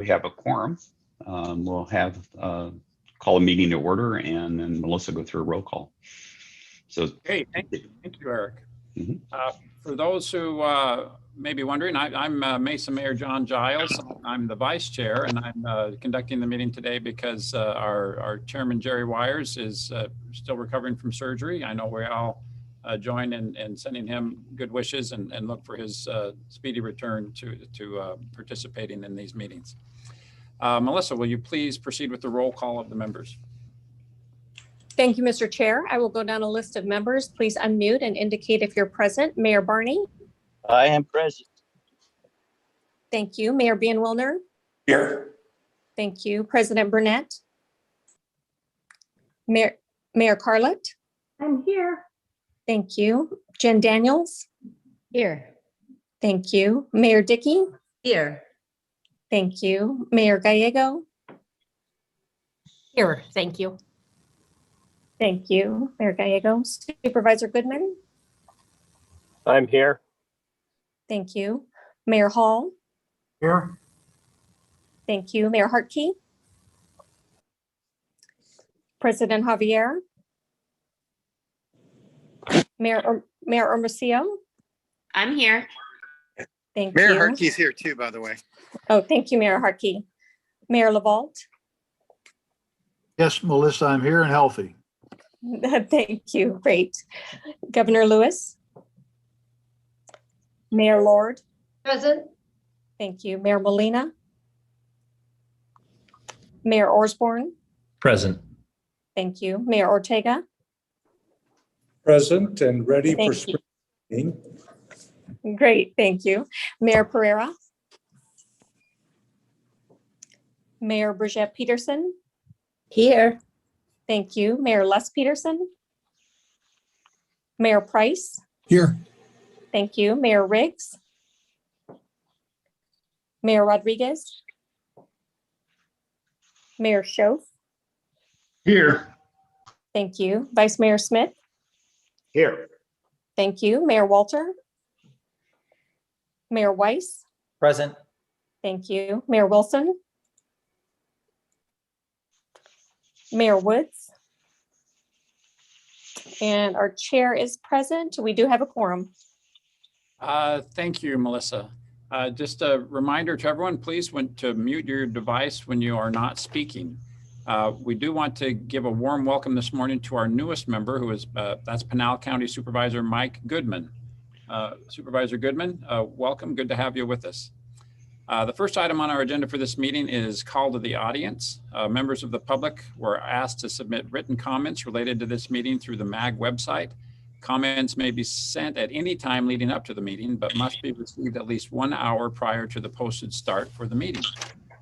we have a quorum. We'll have call a meeting to order, and then Melissa go through a roll call. So, hey, thank you, Eric. Mm-hmm. For those who may be wondering, I'm Mesa Mayor John Giles. I'm the vice chair, and I'm conducting the meeting today because our chairman Jerry Wires is still recovering from surgery. I know we all join in sending him good wishes and look for his speedy return to participating in these meetings. Melissa, will you please proceed with the roll call of the members? Thank you, Mr. Chair. I will go down a list of members. Please unmute and indicate if you're present. Mayor Barney. I am present. Thank you. Mayor Bienwilner. Here. Thank you. President Burnett. Mayor Carlett. I'm here. Thank you. Jen Daniels. Here. Thank you. Mayor Dickey. Here. Thank you. Mayor Gallego. Here. Thank you. Thank you, Mayor Gallego. Supervisor Goodman. I'm here. Thank you. Mayor Hall. Here. Thank you. Mayor Hartkey. President Javier. Mayor Hermosillo. I'm here. Thank Mayor you. Hartkey's here too, by the way. Oh, thank you, Mayor Hartkey. Mayor LaVault. Yes, Melissa, I'm here and healthy. Thank you. Great. Governor Lewis. Mayor Lord. Present. Thank you. Mayor Molina. Mayor Osborne. Present. Thank you. Mayor Ortega. Present and ready Thank for spring meeting. Great. Thank you. Mayor Pereira. Mayor Bridget Peterson. Here. Thank you. Mayor Les Peterson. Mayor Price. Here. Thank you. Mayor Riggs. Mayor Rodriguez. Mayor Schoaf. Here. Thank you. Vice Mayor Smith. Here. Thank you. Mayor Walter. Mayor Weiss. Present. Thank you. Mayor Wilson. Mayor Woods. And our chair is present. We do have a quorum. Thank you, Melissa. Just a reminder to everyone, please to mute your device when you are not speaking. We do want to give a warm welcome this morning to our newest member, who is that's Pinal County Supervisor Mike Goodman. Supervisor Goodman, welcome. Good to have you with us. The first item on our agenda for this meeting is call to the audience. Members of the public were asked to submit written comments related to this meeting through the MAG website. Comments may be sent at any time leading up to the meeting, but must be received at least 1 hour prior to the posted start for the meeting.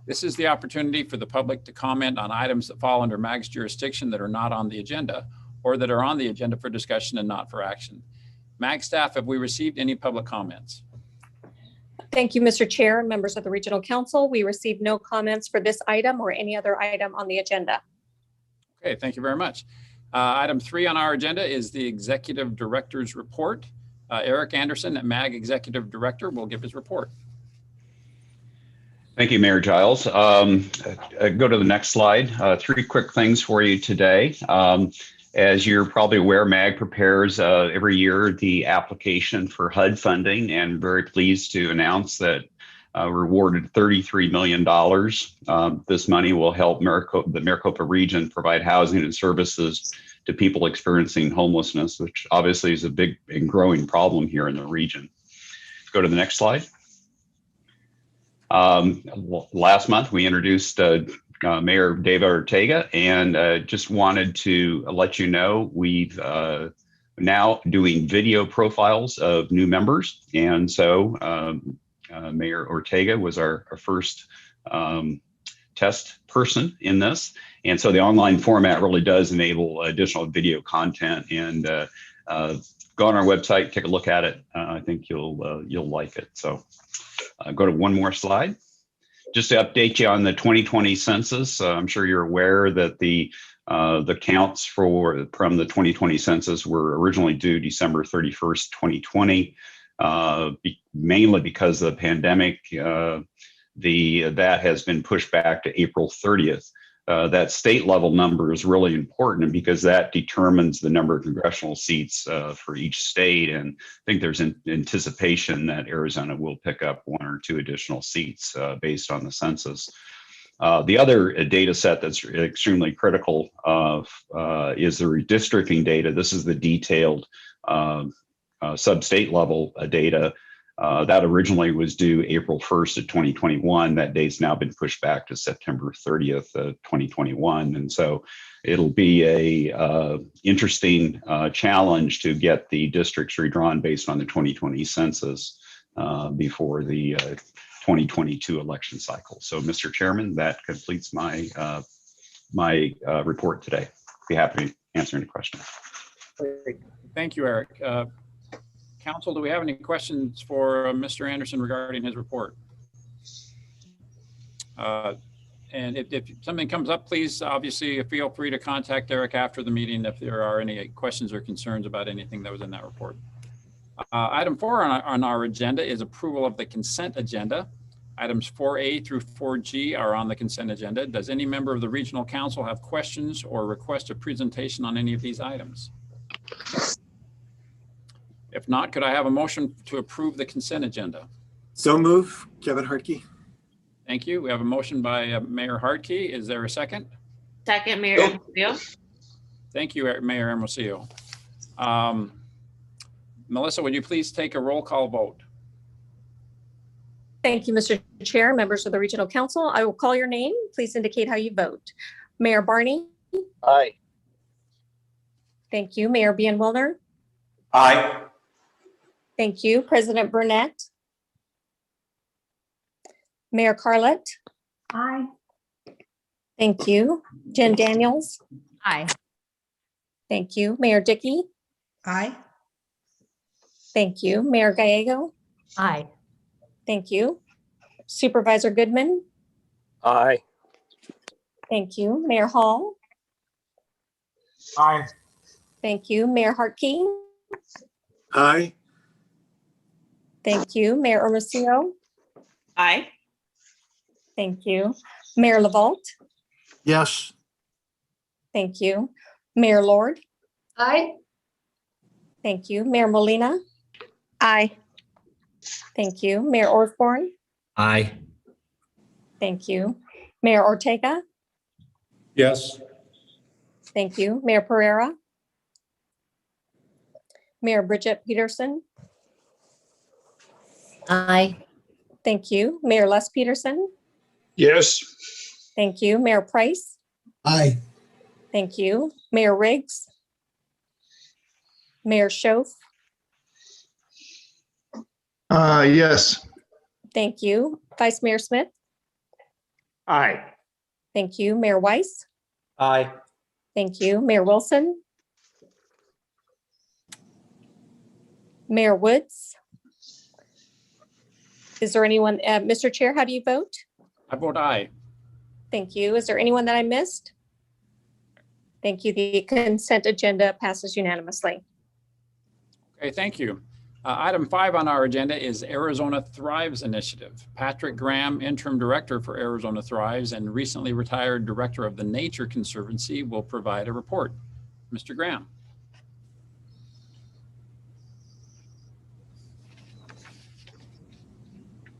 This is the opportunity for the public to comment on items that fall under MAG's jurisdiction that are not on the agenda, or that are on the agenda for discussion and not for action. MAG staff, have we received any public comments? Thank you, Mr. Chair and members of the Regional Council. We received no comments for this item or any other item on the agenda. Okay, thank you very much. Item 3 on our agenda is the Executive Director's Report. Eric Anderson, MAG Executive Director, will give his report. Thank you, Mayor Giles. Go to the next slide. 3 quick things for you today. As you're probably aware, MAG prepares every year the application for HUD funding, and very pleased to announce that we're awarded $33 million. This money will help the Maricopa region provide housing and services to people experiencing homelessness, which obviously is a big and growing problem here in the region. Go to the next slide. Last month, we introduced Mayor David Ortega, and just wanted to let you know we've now doing video profiles of new members. And so Mayor Ortega was our first test person in this. And so the online format really does enable additional video content, and go on our website, take a look at it. I think you'll like it. So go to one more slide. Just to update you on the 2020 census, I'm sure you're aware that the counts from the 2020 census were originally due December 31st, 2020. Mainly because of the pandemic, that has been pushed back to April 30th. That state level number is really important because that determines the number of congressional seats for each state. And I think there's an anticipation that Arizona will pick up 1 or 2 additional seats based on the census. The other data set that's extremely critical is the redistricting data. This is the detailed sub-state level data that originally was due April 1st of 2021. That date's now been pushed back to September 30th of 2021. And so it'll be a interesting challenge to get the districts redrawn based on the 2020 census before the 2022 election cycle. So, Mr. Chairman, that completes my report today. Be happy to answer any questions. Great. Thank you, Eric. Council, do we have any questions for Mr. Anderson regarding his report? And if something comes up, please obviously feel free to contact Eric after the meeting if there are any questions or concerns about anything that was in that report. Item 4 on our agenda is approval of the consent agenda. Items 4A through 4G are on the consent agenda. Does any member of the Regional Council have questions or request a presentation on any of these items? If not, could I have a motion to approve the consent agenda? So move, Kevin Hartke. Thank you. We have a motion by Mayor Hartke. Is there a second? Second, Mayor Hermosillo. Thank you, Mayor Hermosillo. Melissa, would you please take a roll call vote? Thank you, Mr. Chair, members of the Regional Council. I will call your name. Please indicate how you vote. Mayor Barney. Aye. Thank you. Mayor Bienwilder. Aye. Thank you. President Burnett. Mayor Carlett. Aye. Thank you. Jen Daniels. Aye. Thank you. Mayor Dickey. Aye. Thank you. Mayor Gallego. Aye. Thank you. Supervisor Goodman. Aye. Thank you. Mayor Hall. Aye. Thank you. Mayor Hartke. Aye. Thank you. Mayor Hermosillo. Aye. Thank you. Mayor LaVault. Yes. Thank you. Mayor Lord. Aye. Thank you. Mayor Molina. Aye. Thank you. Mayor Osborne. Aye. Thank you. Mayor Ortega. Yes. Thank you. Mayor Pereira. Mayor Bridget Peterson. Aye. Thank you. Mayor Les Peterson. Yes. Thank you. Mayor Price. Aye. Thank you. Mayor Riggs. Mayor Schoaf. Yes. Thank you. Vice Mayor Smith. Aye. Thank you. Mayor Weiss. Aye. Thank you. Mayor Wilson. Mayor Woods. Is there anyone, Mr. Chair, how do you vote? I vote aye. Thank you. Is there anyone that I missed? Thank you. The consent agenda passes unanimously. Okay, thank you. Item 5 on our agenda is Arizona Thrives Initiative. Patrick Graham, Interim Director for Arizona Thrives and recently retired Director of the Nature Conservancy, will provide a report. Mr. Graham.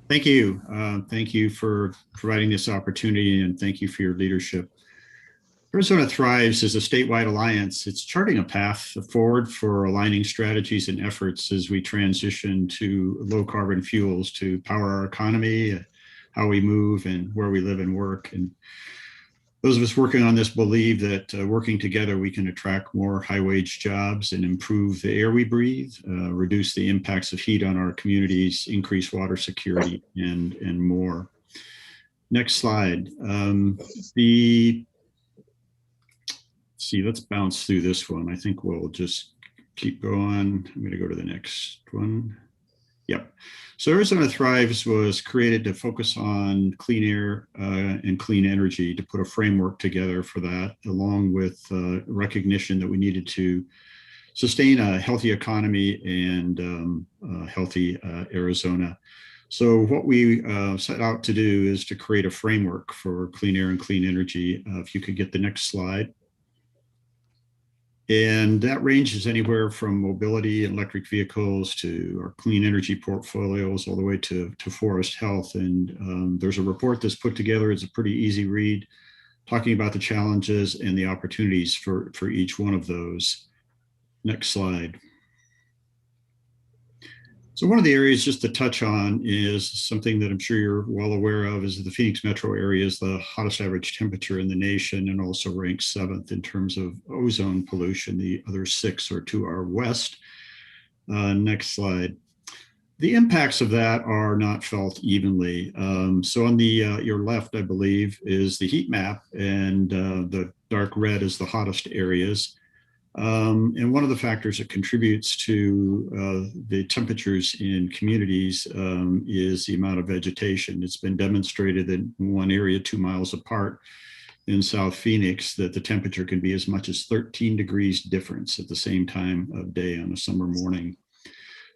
Thank you. Thank you for providing this opportunity and thank you for your leadership. Arizona Thrives is a statewide alliance. It's charting a path forward for aligning strategies and efforts as we transition to low carbon fuels to power our economy, how we move and where we live and work. And those of us working on this believe that working together, we can attract more high wage jobs and improve the air we breathe, reduce the impacts of heat on our communities, increase water security and more. Next slide. Let's bounce through this one. I think we'll just keep going. I'm going to go to the next one. Yep. So Arizona Thrives was created to focus on clean air and clean energy, to put a framework together for that, along with recognition that we needed to sustain a healthy economy and healthy Arizona. So what we set out to do is to create a framework for clean air and clean energy. If you could get the next slide. And that ranges anywhere from mobility and electric vehicles to our clean energy portfolios, all the way to forest health. And there's a report that's put together. It's a pretty easy read, talking about the challenges and the opportunities for each one of those. Next slide. So one of the areas just to touch on is something that I'm sure you're well aware of, is the Phoenix metro area is the hottest average temperature in the nation, and also ranks 7th in terms of ozone pollution. The other 6 are to our west. Next slide. The impacts of that are not felt evenly. So on the your left, I believe, is the heat map, and the dark red is the hottest areas. And one of the factors that contributes to the temperatures in communities is the amount of vegetation. It's been demonstrated in one area 2 miles apart in South Phoenix that the temperature can be as much as 13 degrees difference at the same time of day on a summer morning.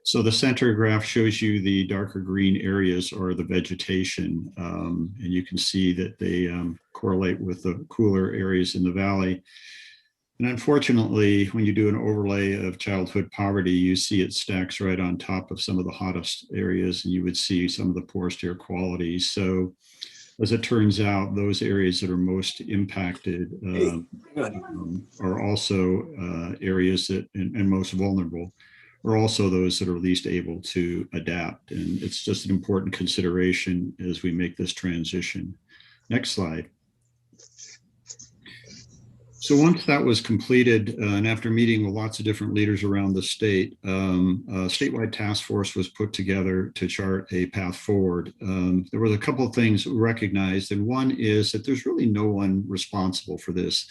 So the center graph shows you the darker green areas are the vegetation, and you can see that they correlate with the cooler areas in the valley. And unfortunately, when you do an overlay of childhood poverty, you see it stacks right on top of some of the hottest areas, and you would see some of the poorest air quality. So as it turns out, those areas that are most impacted are also areas that, and most vulnerable, are also those that are least able to adapt. And it's just an important consideration as we make this transition. Next slide. So once that was completed, and after meeting with lots of different leaders around the state, a statewide task force was put together to chart a path forward. There were a couple of things recognized, and one is that there's really no one responsible for this.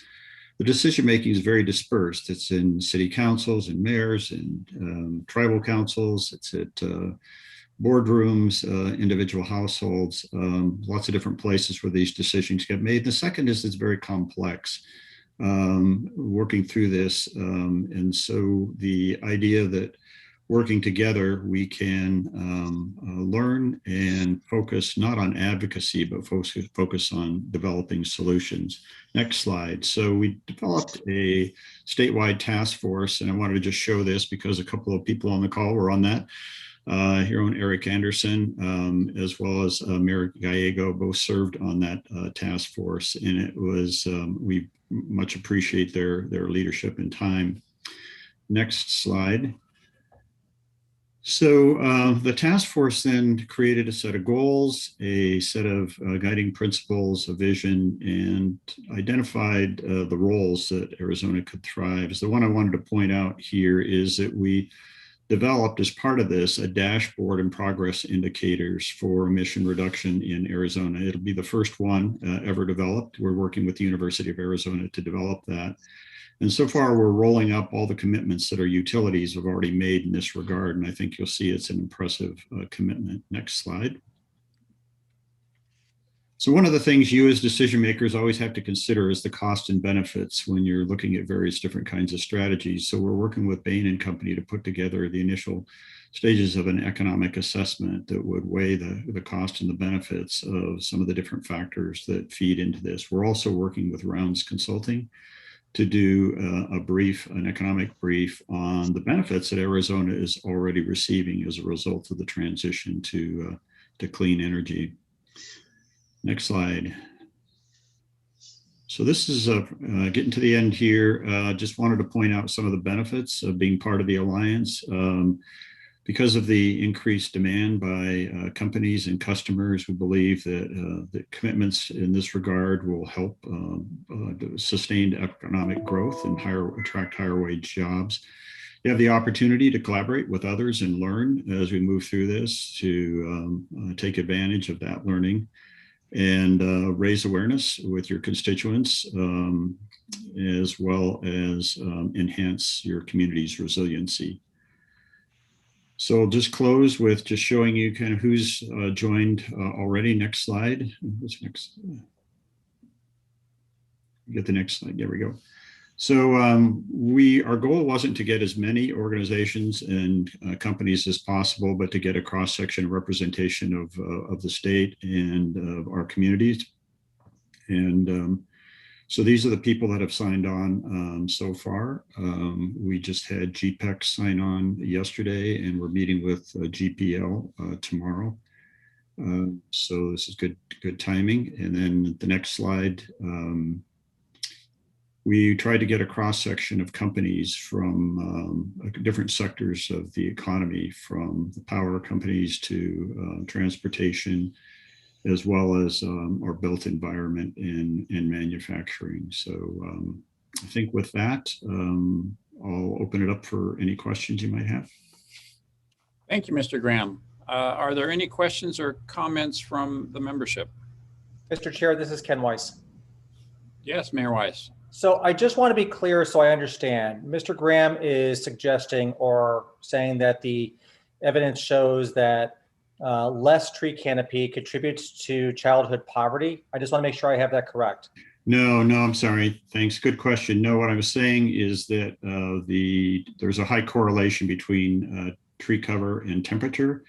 The decision-making is very dispersed. It's in city councils and mayors and tribal councils. It's at boardrooms, individual households, lots of different places where these decisions get made. The second is it's very complex. Working through this. And so the idea that working together, we can learn and focus not on advocacy, but focus on developing solutions. Next slide. So we developed a statewide task force, and I wanted to just show this because a couple of people on the call were on that. Here on Eric Anderson, as well as Mayor Gallego, both served on that task force, and it was, we much appreciate their leadership and time. Next slide. So the task force then created a set of goals, a set of guiding principles, a vision, and identified the roles that Arizona could thrive. So the one I wanted to point out here is that we developed as part of this a dashboard and progress indicators for emission reduction in Arizona. It'll be the first one ever developed. We're working with the University of Arizona to develop that. And so far, we're rolling up all the commitments that our utilities have already made in this regard. And I think you'll see it's an impressive commitment. Next slide. So one of the things you as decision makers always have to consider is the cost and benefits when you're looking at various different kinds of strategies. So we're working with Bain and Company to put together the initial stages of an economic assessment that would weigh the cost and the benefits of some of the different factors that feed into this. We're also working with Rounds Consulting to do an economic brief on the benefits that Arizona is already receiving as a result of the transition to clean energy. Next slide. So this is getting to the end here. Just wanted to point out some of the benefits of being part of the Alliance. Because of the increased demand by companies and customers who believe that the commitments in this regard will help sustained economic growth and attract higher wage jobs. You have the opportunity to collaborate with others and learn as we move through this, to take advantage of that learning and raise awareness with your constituents, as well as enhance your community's resiliency. So I'll just close with just showing you kind of who's joined already. Next slide. What's next? Get the next slide. There we go. So our goal wasn't to get as many organizations and companies as possible, but to get a cross-section representation of the state and of our communities. And so these are the people that have signed on so far. We just had GPEC sign on yesterday, and we're meeting with GPL tomorrow. So this is good timing. And then the next slide, we tried to get a cross-section of companies from different sectors of the economy, from the power companies to transportation, as well as our built environment in manufacturing. So I think with that, I'll open it up for any questions you might have. Thank you, Mr. Graham. Are there any questions or comments from the membership? Mr. Chair, this is Ken Weiss. Yes, Mayor Weiss. So I just want to be clear so I understand. Mr. Graham is suggesting or saying that the evidence shows that less tree canopy contributes to childhood poverty. I just want to make sure I have that correct. No, I'm sorry. Thanks. Good question. No, what I was saying is that there's a high correlation between tree cover and temperature,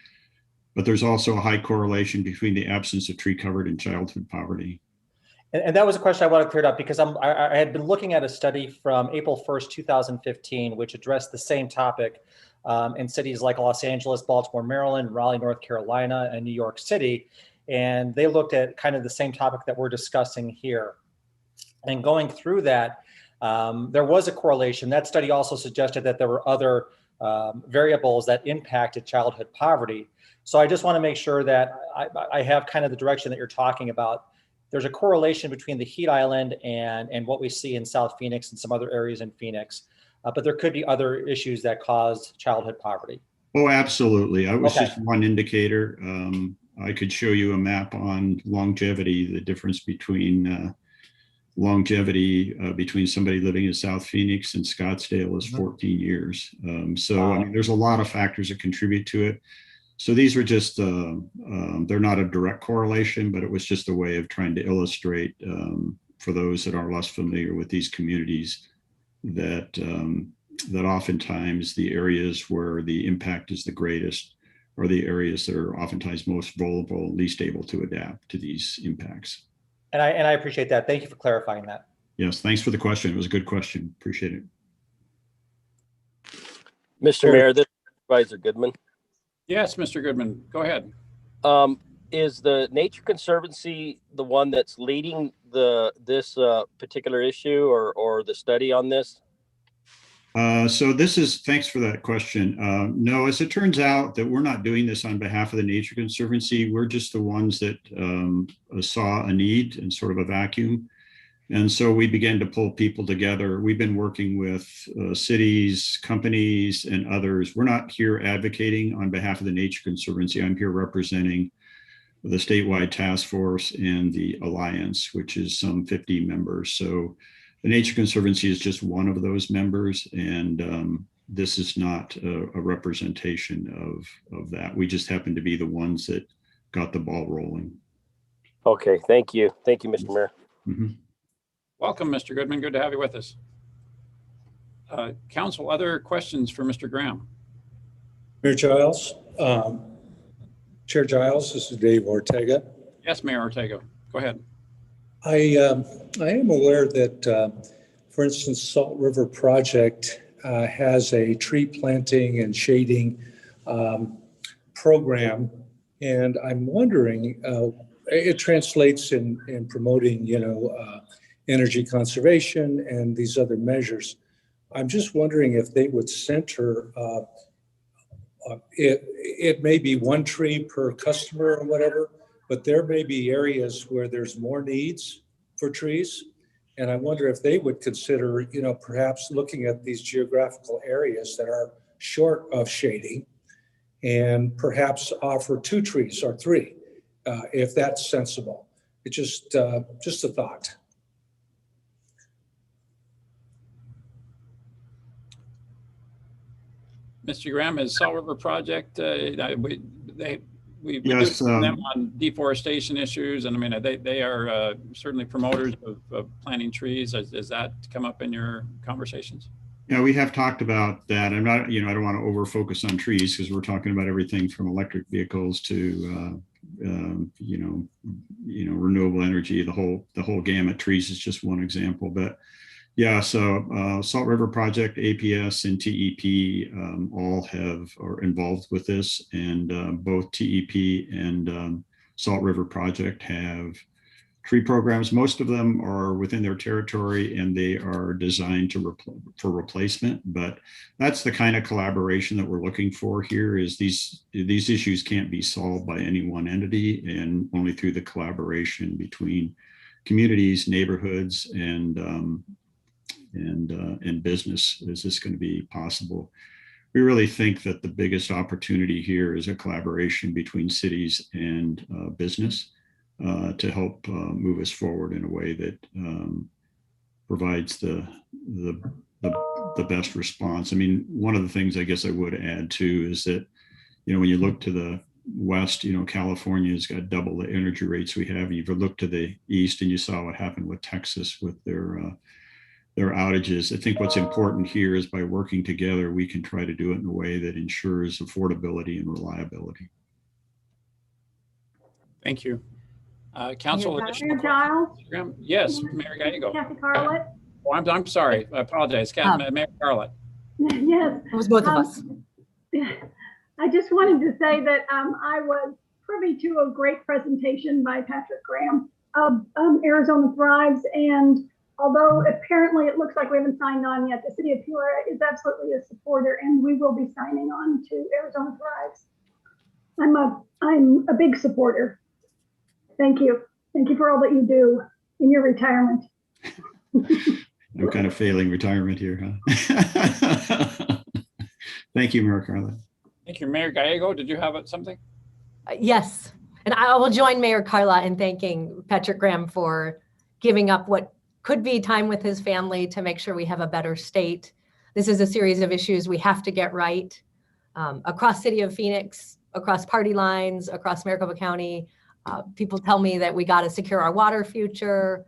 but there's also a high correlation between the absence of tree cover and childhood poverty. And that was a question I wanted cleared up because I had been looking at a study from April 1st, 2015, which addressed the same topic in cities like Los Angeles, Baltimore, Maryland, Raleigh, North Carolina, and New York City. And they looked at kind of the same topic that we're discussing here. And going through that, there was a correlation. That study also suggested that there were other variables that impacted childhood poverty. So I just want to make sure that I have kind of the direction that you're talking about. There's a correlation between the heat island and what we see in South Phoenix and some other areas in Phoenix. But there could be other issues that cause childhood poverty. Oh, absolutely. I was Okay. just one indicator. I could show you a map on longevity, the difference between longevity between somebody living in South Phoenix and Scottsdale is 14 years. So I mean, there's a lot of factors that contribute to it. So these are just, they're not a direct correlation, but it was just a way of trying to illustrate for those that are less familiar with these communities that that oftentimes the areas where the impact is the greatest are the areas that are oftentimes most vulnerable, least able to adapt to these impacts. And I appreciate that. Thank you for clarifying that. Yes, thanks for the question. It was a good question. Appreciate it. Mr. Mayor, this is Supervisor Goodman. Yes, Mr. Goodman, go ahead. Is the Nature Conservancy the one that's leading this particular issue or the study on this? So this is, thanks for that question. No, as it turns out that we're not doing this on behalf of the Nature Conservancy. We're just the ones that saw a need and sort of a vacuum. And so we began to pull people together. We've been working with cities, companies, and others. We're not here advocating on behalf of the Nature Conservancy. I'm here representing the statewide task force and the Alliance, which is some 50 members. So the Nature Conservancy is just one of those members, and this is not a representation of that. We just happen to be the ones that got the ball rolling. Okay, thank you. Thank you, Mr. Mayor. Mm-hmm. Welcome, Mr. Goodman. Good to have you with us. Council, other questions for Mr. Graham? Mayor Giles, Chair Giles, this is Dave Ortega. Yes, Mayor Ortega, go ahead. I am aware that, for instance, Salt River Project has a tree planting and shading program, and I'm wondering, it translates in promoting, energy conservation and these other measures. I'm just wondering if they would center, it may be one tree per customer or whatever, but there may be areas where there's more needs for trees. And I wonder if they would consider, perhaps looking at these geographical areas that are short of shading and perhaps offer 2 trees or 3, if that's sensible. It's just a thought. Mr. Graham, is Salt River Project, we Yes, do them on deforestation issues, and I mean they are certainly promoters of planting trees. Has that come up in your conversations? Yeah, we have talked about that. I'm not, I don't want to over focus on trees because we're talking about everything from electric vehicles to, renewable energy. The whole gamut. Trees is just one example, but yeah. So Salt River Project, APS, and TEP all are involved with this, and both TEP and Salt River Project have tree programs. Most of them are within their territory and they are designed for replacement, but that's the kind of collaboration that we're looking for here. Is these issues can't be solved by any one entity, and only through the collaboration between communities, neighborhoods, and business is this going to be possible. We really think that the biggest opportunity here is a collaboration between cities and business. To help move us forward in a way that provides the best response. I mean, one of the things I guess I would add too is that, when you look to the west, California's got double the energy rates we have. You've looked to the east and you saw what happened with Texas with their outages. I think what's important here is by working together, we can try to do it in a way that ensures affordability and reliability. Thank you. Council, Mayor Giles? yes, Mayor Gallego. Kathy Carlett? Oh, I'm sorry. I apologize. Mayor Carlett. Yes. It was both of us. I just wanted to say that I was privy to a great presentation by Patrick Graham of Arizona Thrives. And although apparently it looks like we haven't signed on yet, the city of Peoria is absolutely a supporter, and we will be signing on to Arizona Thrives. I'm a big supporter. Thank you. Thank you for all that you do in your retirement. I'm kind of failing retirement here, huh? Thank you, Mayor Carla. Thank you, Mayor Gallego. Did you have something? Yes. And I will join Mayor Carla in thanking Patrick Graham for giving up what could be time with his family to make sure we have a better state. This is a series of issues we have to get right across City of Phoenix, across party lines, across Maricopa County. People tell me that we got to secure our water future.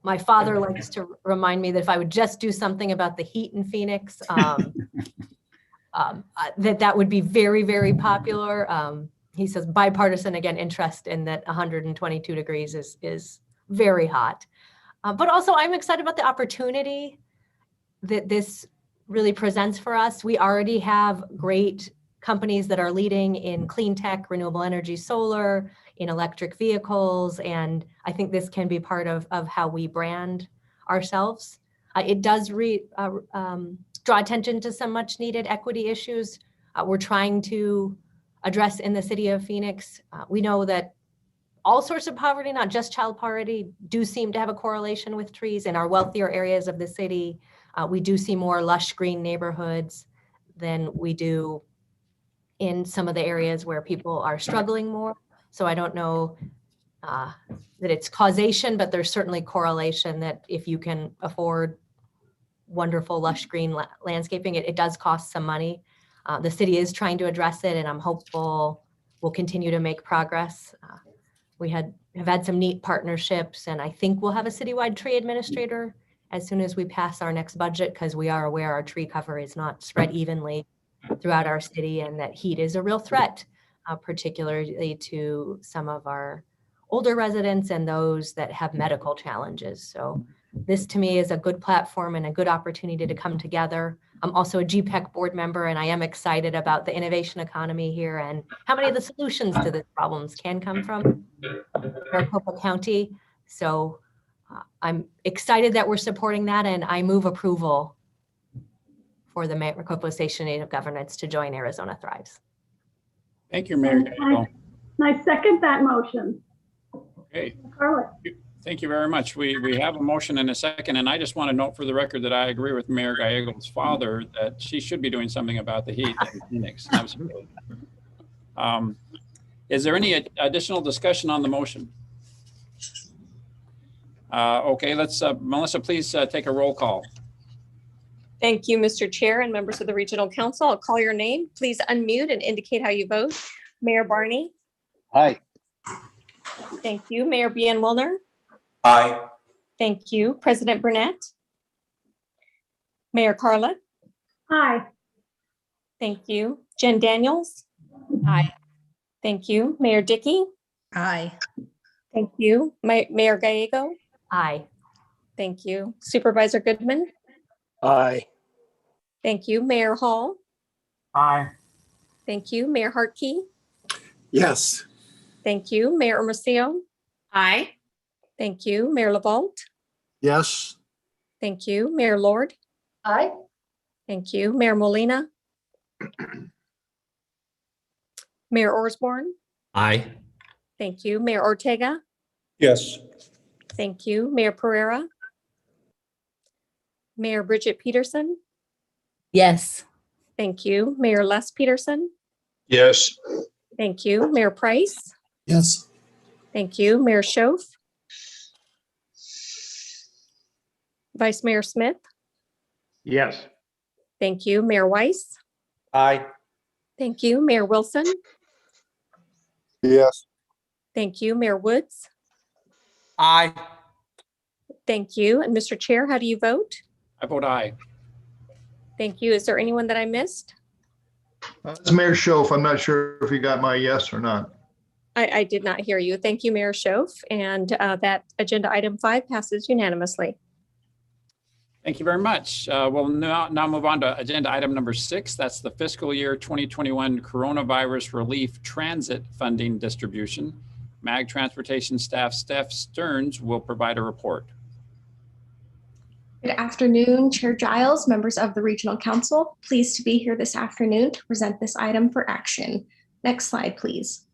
My father likes to remind me that if I would just do something about the heat in Phoenix, that would be very, very popular. He says bipartisan, again, interest in that 122 degrees is very hot. But also I'm excited about the opportunity that this really presents for us. We already have great companies that are leading in clean tech, renewable energy, solar, in electric vehicles. And I think this can be part of how we brand ourselves. It does draw attention to some much needed equity issues we're trying to address in the city of Phoenix. We know that all sorts of poverty, not just child poverty, do seem to have a correlation with trees. In our wealthier areas of the city, we do see more lush green neighborhoods than we do in some of the areas where people are struggling more. So I don't know that it's causation, but there's certainly correlation that if you can afford wonderful lush green landscaping, it does cost some money. The city is trying to address it, and I'm hopeful we'll continue to make progress. We have had some neat partnerships, and I think we'll have a citywide tree administrator as soon as we pass our next budget, because we are aware our tree cover is not spread evenly throughout our city, and that heat is a real threat, particularly to some of our older residents and those that have medical challenges. So this to me is a good platform and a good opportunity to come together. I'm also a GPEC board member, and I am excited about the innovation economy here and how many of the solutions to these problems can come from Maricopa County. So I'm excited that we're supporting that, and I move approval for the Maricopa Station Native Governance to join Arizona Thrives. Thank you, Mayor. I second that motion. Okay. Carla. Thank you very much. We have a motion and a second, and I just want to note for the record that I agree with Mayor Gallego's father that she should be doing something about the heat in Phoenix. Absolutely. Is there any additional discussion on the motion? Okay, let's, Melissa, please take a roll call. Thank you, Mr. Chair and members of the Regional Council. I'll call your name. Please unmute and indicate how you vote. Mayor Barney. Aye. Thank you. Mayor Bien-Wilner. Aye. Thank you. President Burnett. Mayor Carla. Aye. Thank you. Jen Daniels. Aye. Thank you. Mayor Dickey. Aye. Thank you. Mayor Gallego. Aye. Thank you. Supervisor Goodman. Aye. Thank you. Mayor Hall. Aye. Thank you. Mayor Hartkey. Yes. Thank you. Mayor Hermosillo. Aye. Thank you. Mayor LaVault. Yes. Thank you. Mayor Lord. Aye. Thank you. Mayor Molina. Mayor Osborne. Aye. Thank you. Mayor Ortega. Yes. Thank you. Mayor Pereira. Mayor Bridget Peterson. Yes. Thank you. Mayor Les Peterson. Yes. Thank you. Mayor Price. Yes. Thank you. Mayor Schoaf. Vice Mayor Smith. Yes. Thank you. Mayor Weiss. Aye. Thank you. Mayor Wilson. Yes. Thank you. Mayor Woods. Aye. Thank you. And Mr. Chair, how do you vote? I vote aye. Thank you. Is there anyone that I missed? It's Mayor Schoaf. I'm not sure if you got my yes or not. I did not hear you. Thank you, Mayor Schoaf. And that agenda item 5 passes unanimously. Thank you very much. We'll now move on to agenda item number 6. That's the fiscal year 2021 coronavirus relief transit funding distribution. MAG Transportation Staff Steph Stearns will provide a report. Good afternoon, Chair Giles, members of the Regional Council. Pleased to be here this afternoon to present this item for action. Next slide, please.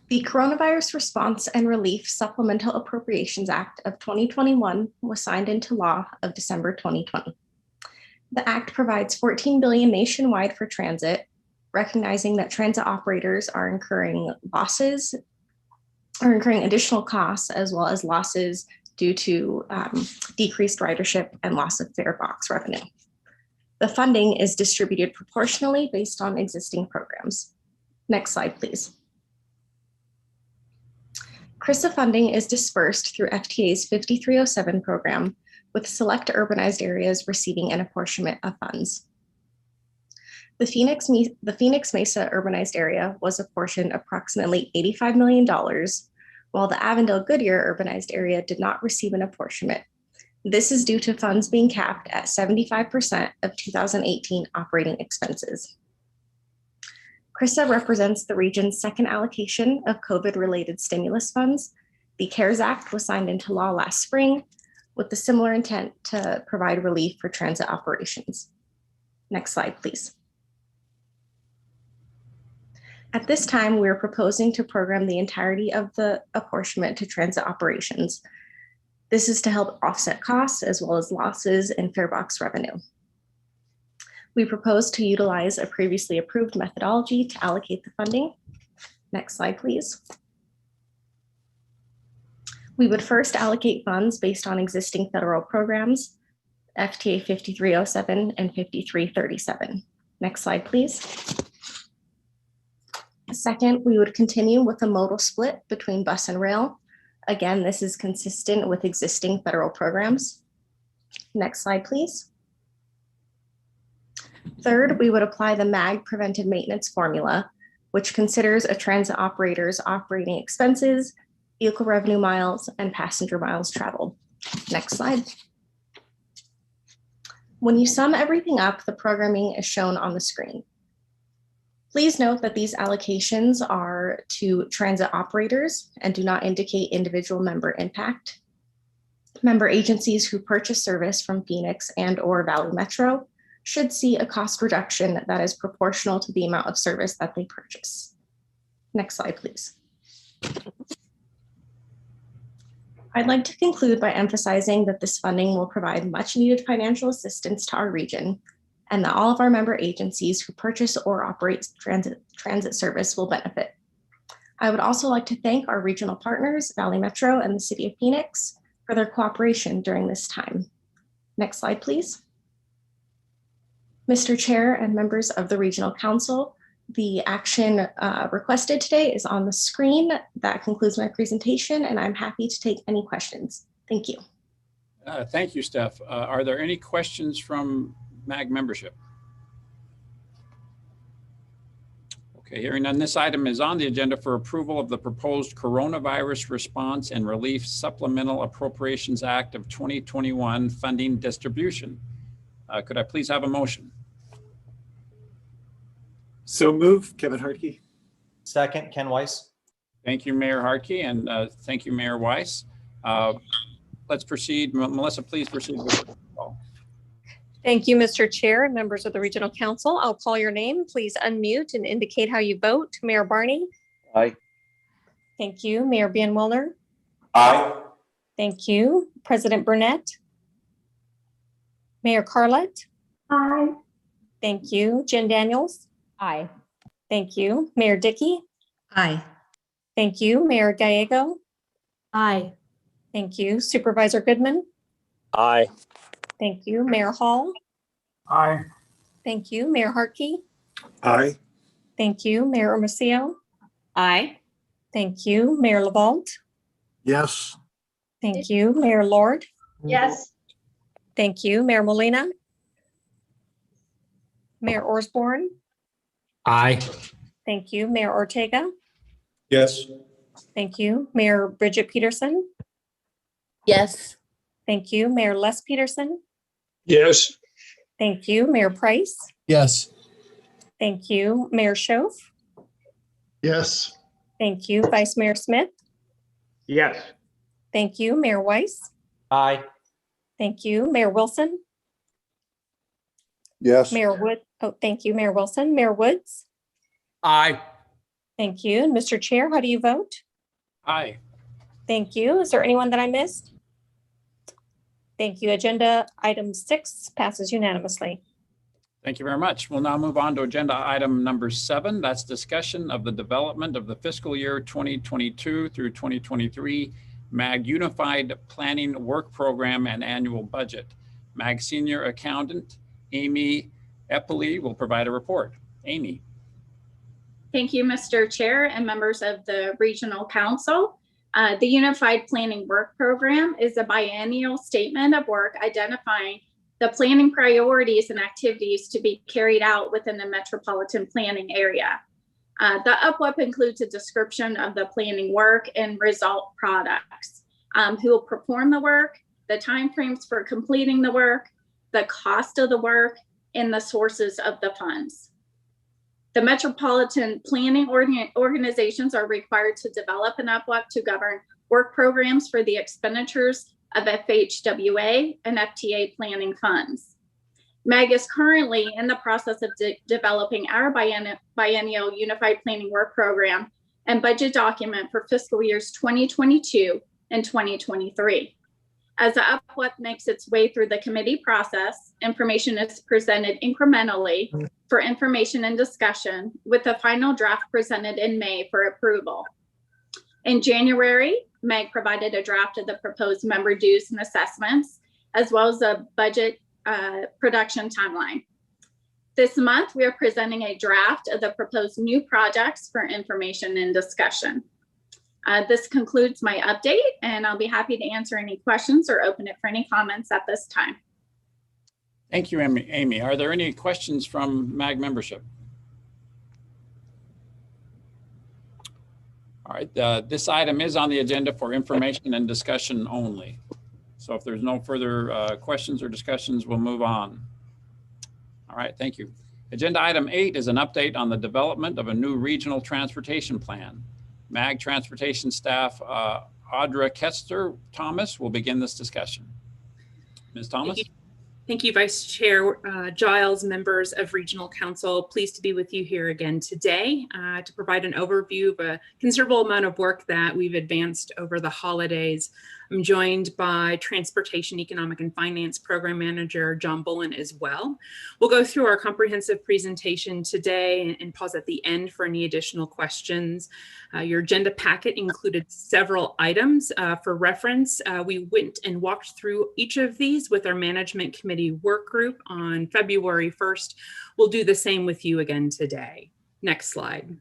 The Coronavirus Response and Relief Supplemental Appropriations Act of 2021 was signed into law of December 2020. The act provides $14 billion nationwide for transit, recognizing that transit operators are incurring additional costs as well as losses due to decreased ridership and loss of fare box revenue. The funding is distributed proportionally based on existing programs. Next slide, please. CRRSA funding is dispersed through FTA's 5307 program, with select urbanized areas receiving an apportionment of funds. The Phoenix Mesa urbanized area was apportioned approximately $85 million, while the Avondale Goodyear urbanized area did not receive an apportionment. This is due to funds being capped at 75% of 2018 operating expenses. CRRSA represents the region's second allocation of COVID-related stimulus funds. The CARES Act was signed into law last spring with the similar intent to provide relief for transit operations. Next slide, please. At this time, we're proposing to program the entirety of the apportionment to transit operations. This is to help offset costs as well as losses in fare box revenue. We propose to utilize a previously approved methodology to allocate the funding. Next slide, please. We would first allocate funds based on existing federal programs, FTA 5307 and 5337. Next slide, please. Second, we would continue with a modal split between bus and rail. Again, this is consistent with existing federal programs. Next slide, please. Third, we would apply the MAG preventive maintenance formula, which considers a transit operator's operating expenses, vehicle revenue miles, and passenger miles traveled. Next slide. When you sum everything up, the programming is shown on the screen. Please note that these allocations are to transit operators and do not indicate individual member impact. Member agencies who purchase service from Phoenix and/or Valley Metro should see a cost reduction that is proportional to the amount of service that they purchase. Next slide, please. I'd like to conclude by emphasizing that this funding will provide much needed financial assistance to our region, and that all of our member agencies who purchase or operate transit service will benefit. I would also like to thank our regional partners, Valley Metro and the City of Phoenix, for their cooperation during this time. Next slide, please. Mr. Chair and members of the Regional Council, The action requested today is on the screen. That concludes my presentation, and I'm happy to take any questions. Thank you. Thank you, Steph. Are there any questions from MAG membership? Okay, hearing none, this item is on the agenda for approval of the proposed Coronavirus Response and Relief Supplemental Appropriations Act of 2021 funding distribution. Could I please have a motion? So move, Kevin Hartke. Second, Ken Weiss. Thank you, Mayor Hartke, and thank you, Mayor Weiss. Let's proceed. Melissa, please proceed with the call. Thank you, Mr. Chair and members of the Regional Council. I'll call your name. Please unmute and indicate how you vote. Mayor Barney? Aye. Thank you. Mayor Bienwilder? Aye. Thank you. President Burnett? Mayor Carlett? Aye. Thank you. Jen Daniels? Aye. Thank you. Mayor Dickey? Aye. Thank you. Mayor Gallego? Aye. Thank you. Supervisor Goodman? Aye. Thank you. Mayor Hall? Aye. Thank you. Mayor Hartke? Aye. Thank you. Mayor Hermosillo? Aye. Thank you. Mayor LaVault? Yes. Thank you. Mayor Lord? Yes. Thank you. Mayor Molina? Mayor Osborne? Aye. Thank you. Mayor Ortega? Yes. Thank you. Mayor Bridget Peterson? Yes. Thank you. Mayor Les Peterson? Yes. Thank you. Mayor Price? Yes. Thank you. Mayor Schoaf? Yes. Thank you. Vice Mayor Smith? Yes. Thank you. Mayor Weiss? Aye. Thank you. Mayor Wilson? Yes. Mayor Wood? Oh, thank you, Mayor Wilson. Mayor Woods? Aye. Thank you. And Mr. Chair, how do you vote? Aye. Thank you. Is there anyone that I missed? Thank you. Agenda item 6 passes unanimously. Thank you very much. We'll now move on to agenda item number 7. That's discussion of the development of the fiscal year 2022 through 2023 MAG Unified Planning Work Program and Annual Budget. MAG Senior Accountant Amy Eppley will provide a report. Amy. Thank you, Mr. Chair and members of the Regional Council. The Unified Planning Work Program is a biennial statement of work identifying the planning priorities and activities to be carried out within the metropolitan planning area. The UPWEP includes a description of the planning work and result products, who will perform the work, the timeframes for completing the work, the cost of the work, and the sources of the funds. The metropolitan planning organizations are required to develop an UPWEP to govern work programs for the expenditures of FHWA and FTA planning funds. MAG is currently in the process of developing our biennial Unified Planning Work Program and budget document for fiscal years 2022 and 2023. As the UPWEP makes its way through the committee process, information is presented incrementally for information and discussion, with the final draft presented in May for approval. In January, MAG provided a draft of the proposed member dues and assessments, as well as a budget production timeline. This month, we are presenting a draft of the proposed new projects for information and discussion. This concludes my update, and I'll be happy to answer any questions or open it for any comments at this time. Thank you, Amy. Are there any questions from MAG membership? All right, this item is on the agenda for information and discussion only. So if there's no further questions or discussions, we'll move on. All right, thank you. Agenda item 8 is an update on the development of a new regional transportation plan. MAG Transportation Staff Audra Kester Thomas will begin this discussion. Ms. Thomas. Thank you, Vice Chair Giles, members of Regional Council. Pleased to be with you here again today to provide an overview of a considerable amount of work that we've advanced over the holidays. I'm joined by Transportation Economic and Finance Program Manager John Bullen as well. We'll go through our comprehensive presentation today and pause at the end for any additional questions. Your agenda packet included several items for reference. We went and walked through each of these with our Management Committee work group on February 1st. We'll do the same with you again today. Next slide.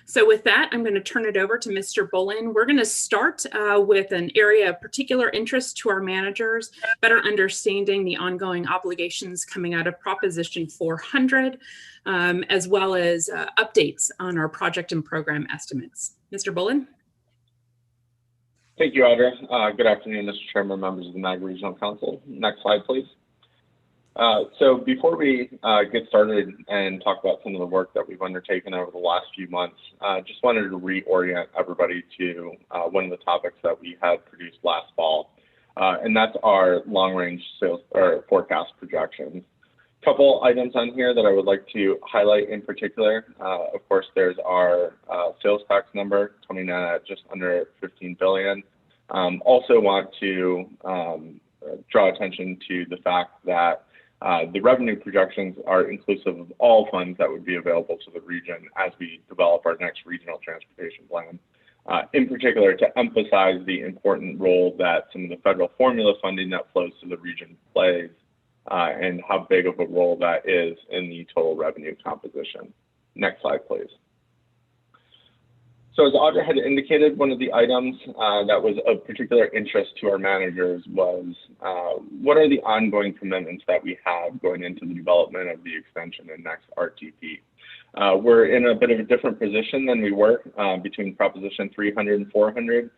So with that, I'm going to turn it over to Mr. Bullen. We're going to start with an area of particular interest to our managers, better understanding the ongoing obligations coming out of Proposition 400, as well as updates on our project and program estimates. Mr. Bullen. Thank you, Audra. Good afternoon, Mr. Chairman, members of the MAG Regional Council. Next slide, please. So before we get started and talk about some of the work that we've undertaken over the last few months, just wanted to reorient everybody to one of the topics that we had produced last fall, and that's our long-range sales or forecast projections. A couple items on here that I would like to highlight in particular. Of course, there's our sales tax number coming in at just under 15 billion. Also want to draw attention to the fact that the revenue projections are inclusive of all funds that would be available to the region as we develop our next regional transportation plan. In particular, to emphasize the important role that some of the federal formula funding that flows to the region plays and how big of a role that is in the total revenue composition. Next slide, please. So as Audra had indicated, one of the items that was of particular interest to our managers was what are the ongoing commitments that we have going into the development of the extension and next RTP. We're in a bit of a different position than we were between Proposition 300 and 400.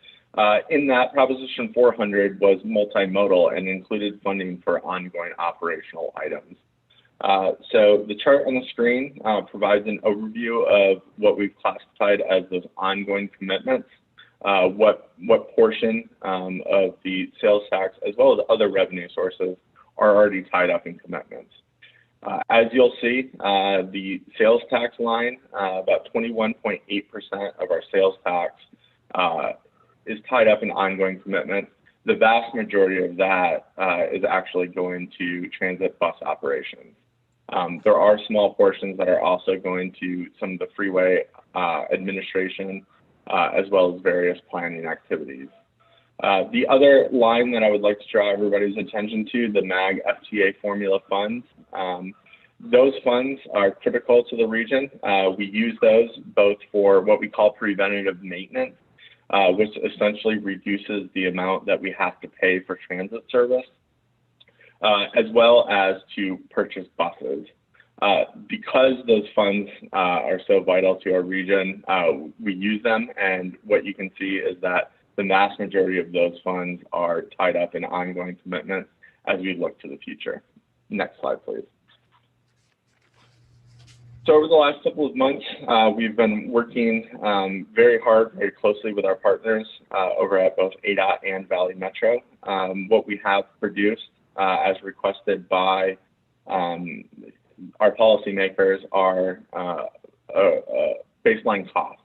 In that, Proposition 400 was multimodal and included funding for ongoing operational items. So the chart on the screen provides an overview of what we've classified as those ongoing commitments, what portion of the sales tax as well as other revenue sources are already tied up in commitments. As you'll see, the sales tax line, about 21.8% of our sales tax is tied up in ongoing commitments. The vast majority of that is actually going to transit bus operations. There are small portions that are also going to some of the freeway administration, as well as various planning activities. The other line that I would like to draw everybody's attention to, the MAG Fta Formula Funds. Those funds are critical to the region. We use those both for what we call preventative maintenance, which essentially reduces the amount that we have to pay for transit service, as well as to purchase buses. Because those funds are so vital to our region, we use them, and what you can see is that the vast majority of those funds are tied up in ongoing commitments as we look to the future. Next slide, please. So over the last couple of months, we've been working very hard, very closely with our partners over at both ADOT and Valley Metro. What we have produced as requested by our policymakers are baseline costs.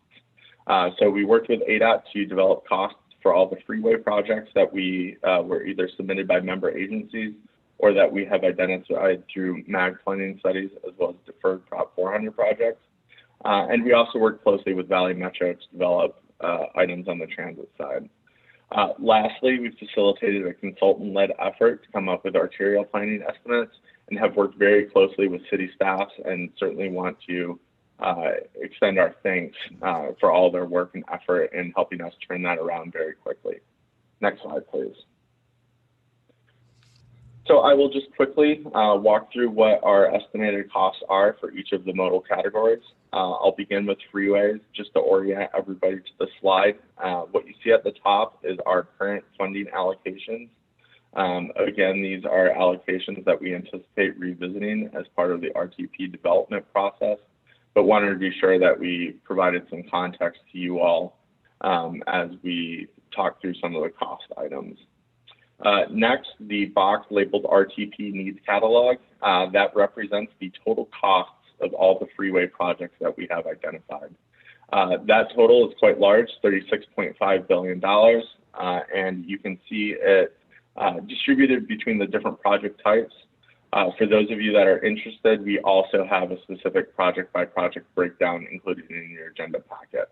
So we worked with ADOT to develop costs for all the freeway projects that we were either submitted by member agencies or that we have identified through MAG funding studies, as well as deferred Prop 400 projects. And we also worked closely with Valley Metro to develop items on the transit side. Lastly, we've facilitated a consultant-led effort to come up with arterial planning estimates and have worked very closely with city staffs, and certainly want to extend our thanks for all their work and effort in helping us turn that around very quickly. Next slide, please. So I will just quickly walk through what our estimated costs are for each of the modal categories. I'll begin with freeways just to orient everybody to the slide. What you see at the top is our current funding allocations. Again, these are allocations that we anticipate revisiting as part of the RTP development process, but wanted to be sure that we provided some context to you all as we talk through some of the cost items. Next, the box labeled RTP needs catalog. That represents the total costs of all the freeway projects that we have identified. That total is quite large, $36.5 billion, and you can see it distributed between the different project types. For those of you that are interested, we also have a specific project-by-project breakdown included in your agenda packet.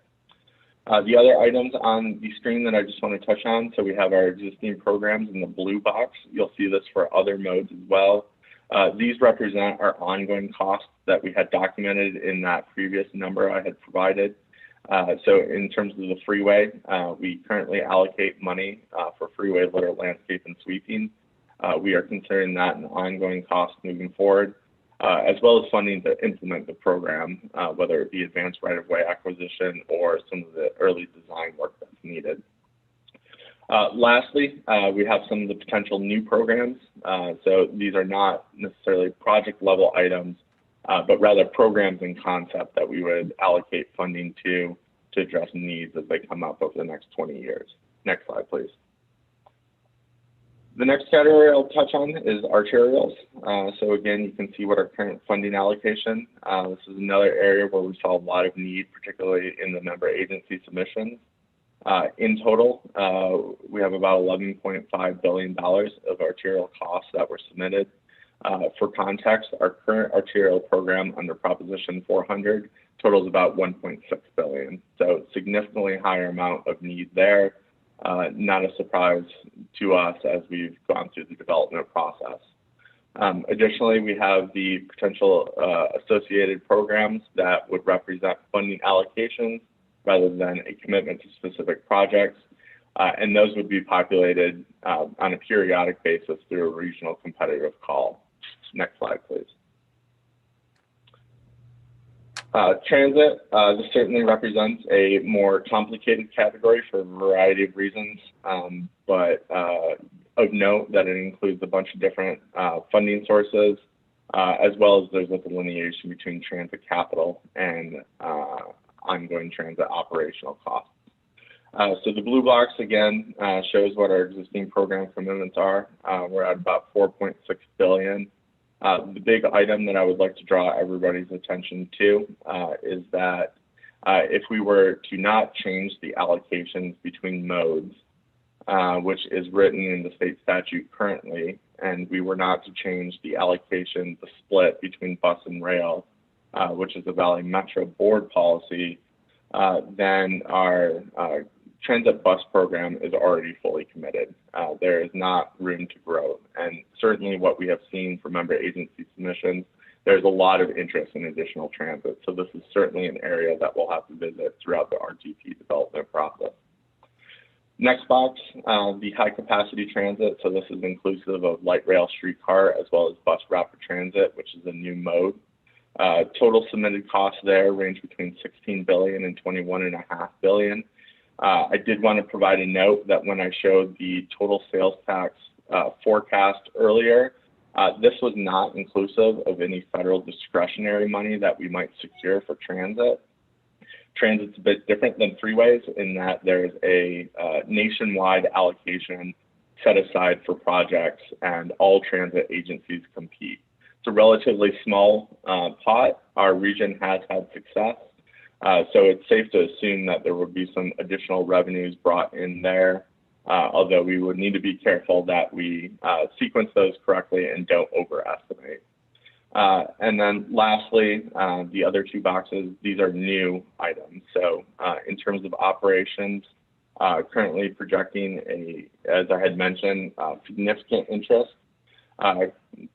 The other items on the screen that I just want to touch on, so we have our existing programs in the blue box. You'll see this for other modes as well. These represent our ongoing costs that we had documented in that previous number I had provided. So in terms of the freeway, we currently allocate money for freeway litter, landscape, and sweeping. We are considering that an ongoing cost moving forward, as well as funding to implement the program, whether it be advanced right-of-way acquisition or some of the early design work that's needed. Lastly, we have some of the potential new programs. So these are not necessarily project level items, but rather programs in concept that we would allocate funding to address needs as they come up over the next 20 years. Next slide, please. The next category I'll touch on is arterials. So again, you can see what our current funding allocation. This is another area where we saw a lot of need, particularly in the member agency submissions. In total, we have about $11.5 billion of arterial costs that were submitted. For context, our current arterial program under Proposition 400 totals about $1.6 billion. So significantly higher amount of need there. Not a surprise to us as we've gone through the development process. Additionally, we have the potential associated programs that would represent funding allocations rather than a commitment to specific projects. And those would be populated on a periodic basis through a regional competitive call. Next slide, please. Transit, this certainly represents a more complicated category for a variety of reasons, but of note that it includes a bunch of different funding sources, as well as there's a delineation between transit capital and ongoing transit operational costs. So the blue box again shows what our existing program commitments are. We're at about $4.6 billion. The big item that I would like to draw everybody's attention to is that if we were to not change the allocations between modes, which is written in the state statute currently, and we were not to change the allocation, the split between bus and rail, which is the Valley Metro Board policy, then our transit bus program is already fully committed. There is not room to grow. And certainly what we have seen for member agency submissions, there's a lot of interest in additional transit. So this is certainly an area that we'll have to visit throughout the RTP development process. Next box, the high capacity transit. So this is inclusive of light rail, streetcar, as well as bus rapid transit, which is a new mode. Total submitted costs there range between $16 billion and $21.5 billion. I did want to provide a note that when I showed the total sales tax forecast earlier, this was not inclusive of any federal discretionary money that we might secure for transit. Transit's a bit different than freeways in that there's a nationwide allocation set aside for projects and all transit agencies compete. It's a relatively small pot. Our region has had success. So it's safe to assume that there would be some additional revenues brought in there, although we would need to be careful that we sequence those correctly and don't overestimate. And then lastly, the other two boxes, these are new items. So in terms of operations, currently projecting as I had mentioned, significant interest,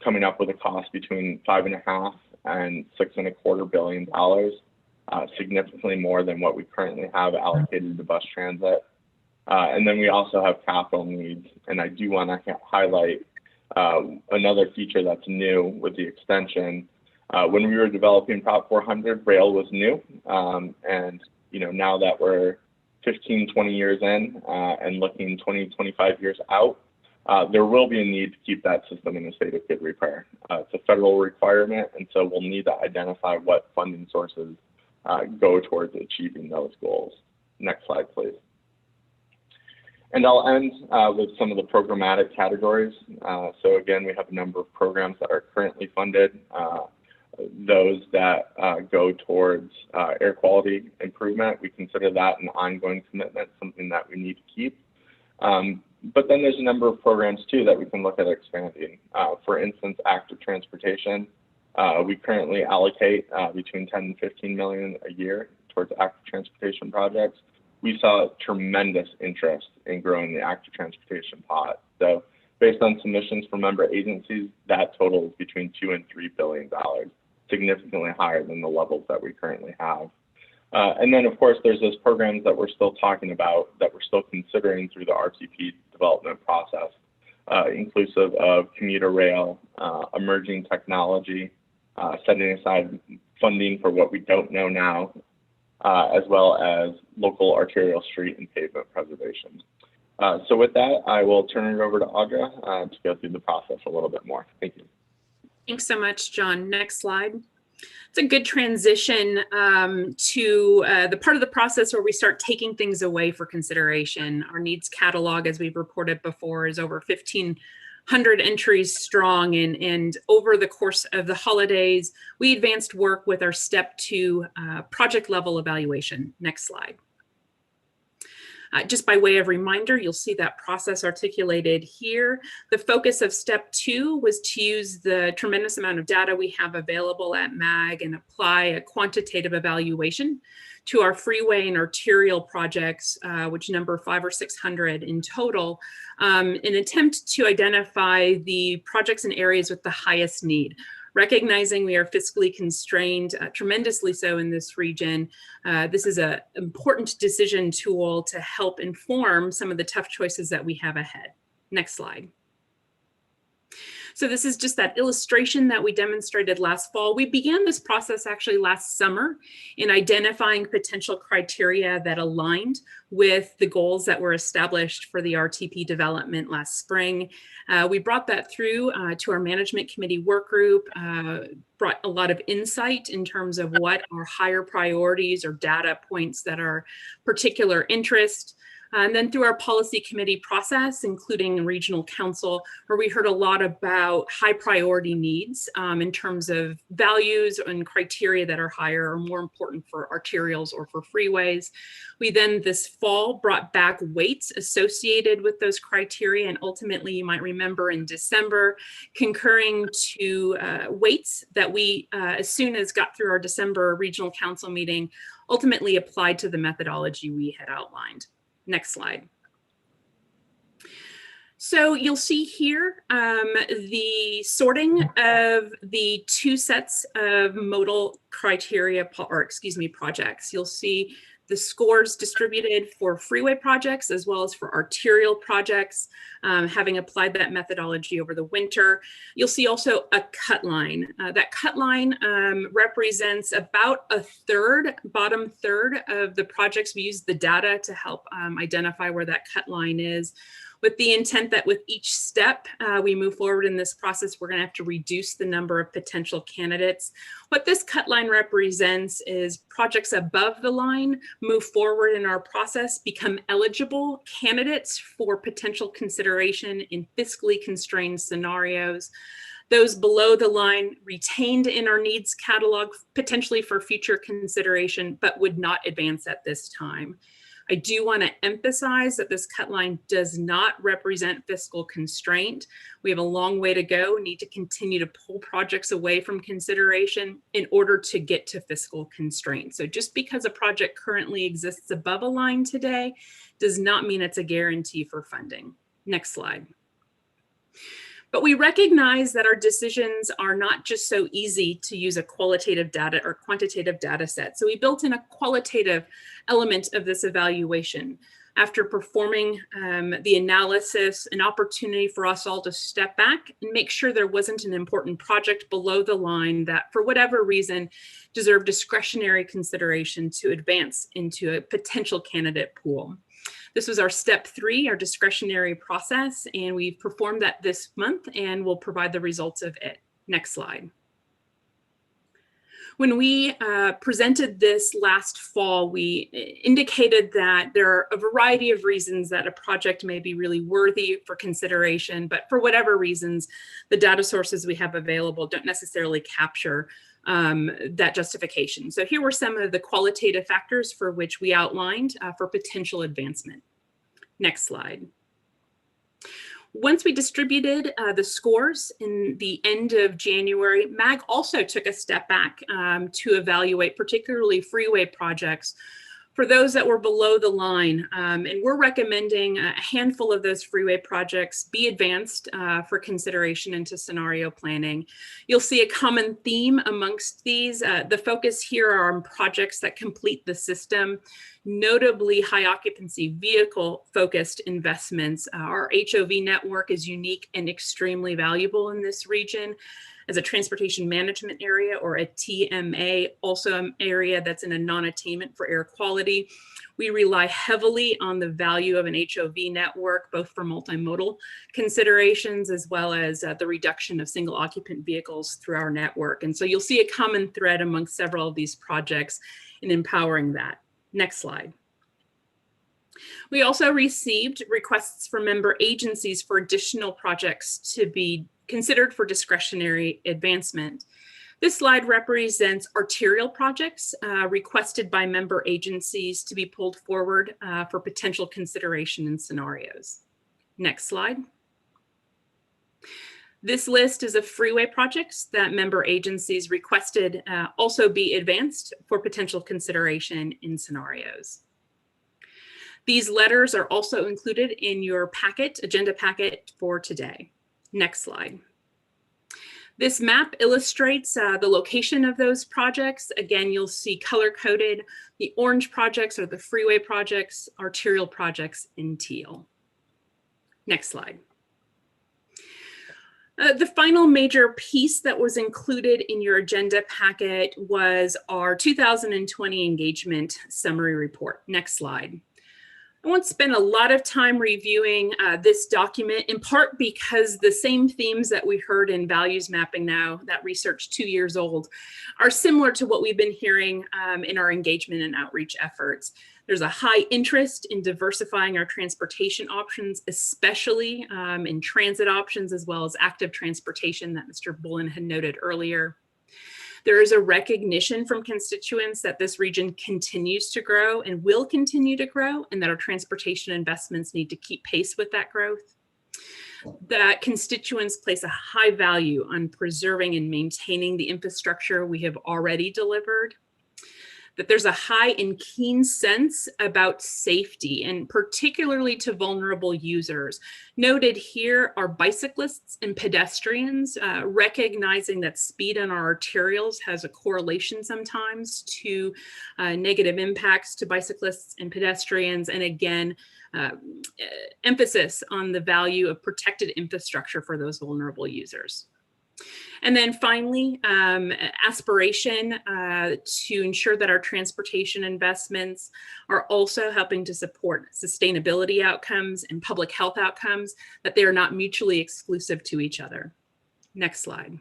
coming up with a cost between $5.5 and $6.25 billion. Significantly more than what we currently have allocated to bus transit. And then we also have capital needs. And I do want to highlight another feature that's new with the extension. When we were developing Prop 400, rail was new. And now that we're 15, 20 years in and looking 20, 25 years out, there will be a need to keep that system in a state of good repair. It's a federal requirement, and so we'll need to identify what funding sources go towards achieving those goals. Next slide, please. And I'll end with some of the programmatic categories. So again, we have a number of programs that are currently funded. Those that go towards air quality improvement, we consider that an ongoing commitment, something that we need to keep. But then there's a number of programs too that we can look at expanding. For instance, active transportation. We currently allocate between 10 and 15 million a year towards active transportation projects. We saw tremendous interest in growing the active transportation pot. So based on submissions from member agencies, that totals between $2 and $3 billion. significantly higher than the levels that we currently have. And then, of course, there's those programs that we're still talking about, that we're still considering through the RTP development process, inclusive of commuter rail, emerging technology, setting aside funding for what we don't know now, as well as local arterial street and pavement preservation. So with that, I will turn it over to Audra to go through the process a little bit more. Thank you. Thanks so much, John. Next slide. It's a good transition to the part of the process where we start taking things away for consideration. Our needs catalog, as we've reported before, is over 1,500 entries strong, and over the course of the holidays, we advanced work with our step 2 project level evaluation. Next slide. Just by way of reminder, you'll see that process articulated here. The focus of step 2 was to use the tremendous amount of data we have available at MAG and apply a quantitative evaluation to our freeway and arterial projects, which number 500 or 600 in total, in an attempt to identify the projects and areas with the highest need. Recognizing we are fiscally constrained, tremendously so in this region, this is an important decision tool to help inform some of the tough choices that we have ahead. Next slide. So this is just that illustration that we demonstrated last fall. We began this process actually last summer in identifying potential criteria that aligned with the goals that were established for the RTP development last spring. We brought that through to our management committee work group, brought a lot of insight in terms of what are higher priorities or data points that are particular interest. And then through our policy committee process, including regional council, where we heard a lot about high priority needs in terms of values and criteria that are higher or more important for arterials or for freeways. We then this fall brought back weights associated with those criteria, and ultimately, you might remember in December, concurring to weights that we, as soon as got through our December regional council meeting, ultimately applied to the methodology we had outlined. Next slide. So you'll see here the sorting of the 2 sets of modal criteria, or excuse me, projects. You'll see the scores distributed for freeway projects as well as for arterial projects, having applied that methodology over the winter. You'll see also a cut line. That cut line represents about a third, bottom third of the projects. We use the data to help identify where that cut line is, with the intent that with each step we move forward in this process, we're going to have to reduce the number of potential candidates. What this cut line represents is projects above the line move forward in our process, become eligible candidates for potential consideration in fiscally constrained scenarios. Those below the line retained in our needs catalog, potentially for future consideration, but would not advance at this time. I do want to emphasize that this cut line does not represent fiscal constraint. We have a long way to go, need to continue to pull projects away from consideration in order to get to fiscal constraint. So just because a project currently exists above a line today does not mean it's a guarantee for funding. Next slide. But we recognize that our decisions are not just so easy to use a qualitative data or quantitative data set. So we built in a qualitative element of this evaluation. After performing the analysis, an opportunity for us all to step back and make sure there wasn't an important project below the line that, for whatever reason, deserved discretionary consideration to advance into a potential candidate pool. This was our step 3, our discretionary process, and we've performed that this month and we'll provide the results of it. Next slide. When we presented this last fall, we indicated that there are a variety of reasons that a project may be really worthy for consideration, but for whatever reasons, the data sources we have available don't necessarily capture that justification. So here were some of the qualitative factors for which we outlined for potential advancement. Next slide. Once we distributed the scores in the end of January, MAG also took a step back to evaluate particularly freeway projects For those that were below the line, and we're recommending a handful of those freeway projects be advanced for consideration into scenario planning. You'll see a common theme amongst these. The focus here are on projects that complete the system, notably high occupancy vehicle focused investments. Our HOV network is unique and extremely valuable in this region as a transportation management area, or a TMA, also an area that's in a non-attainment for air quality. We rely heavily on the value of an HOV network, both for multimodal considerations as well as the reduction of single occupant vehicles through our network. And so you'll see a common thread among several of these projects in empowering that. Next slide. We also received requests from member agencies for additional projects to be considered for discretionary advancement. This slide represents arterial projects requested by member agencies to be pulled forward for potential consideration in scenarios. Next slide. This list is of freeway projects that member agencies requested also be advanced for potential consideration in scenarios. These letters are also included in your packet, agenda packet for today. Next slide. This map illustrates the location of those projects. Again, you'll see color-coded. The orange projects are the freeway projects, arterial projects in teal. Next slide. The final major piece that was included in your agenda packet was our 2020 engagement summary report. Next slide. I won't spend a lot of time reviewing this document, in part because the same themes that we heard in values mapping now, that research 2 years old, are similar to what we've been hearing in our engagement and outreach efforts. There's a high interest in diversifying our transportation options, especially in transit options, as well as active transportation that Mr. Bullen had noted earlier. There is a recognition from constituents that this region continues to grow and will continue to grow, and that our transportation investments need to keep pace with that growth. That constituents place a high value on preserving and maintaining the infrastructure we have already delivered. That there's a high and keen sense about safety, and particularly to vulnerable users. Noted here are bicyclists and pedestrians, recognizing that speed on our arterials has a correlation sometimes to negative impacts to bicyclists and pedestrians, and again, emphasis on the value of protected infrastructure for those vulnerable users. And then finally, aspiration to ensure that our transportation investments are also helping to support sustainability outcomes and public health outcomes, that they are not mutually exclusive to each other. Next slide.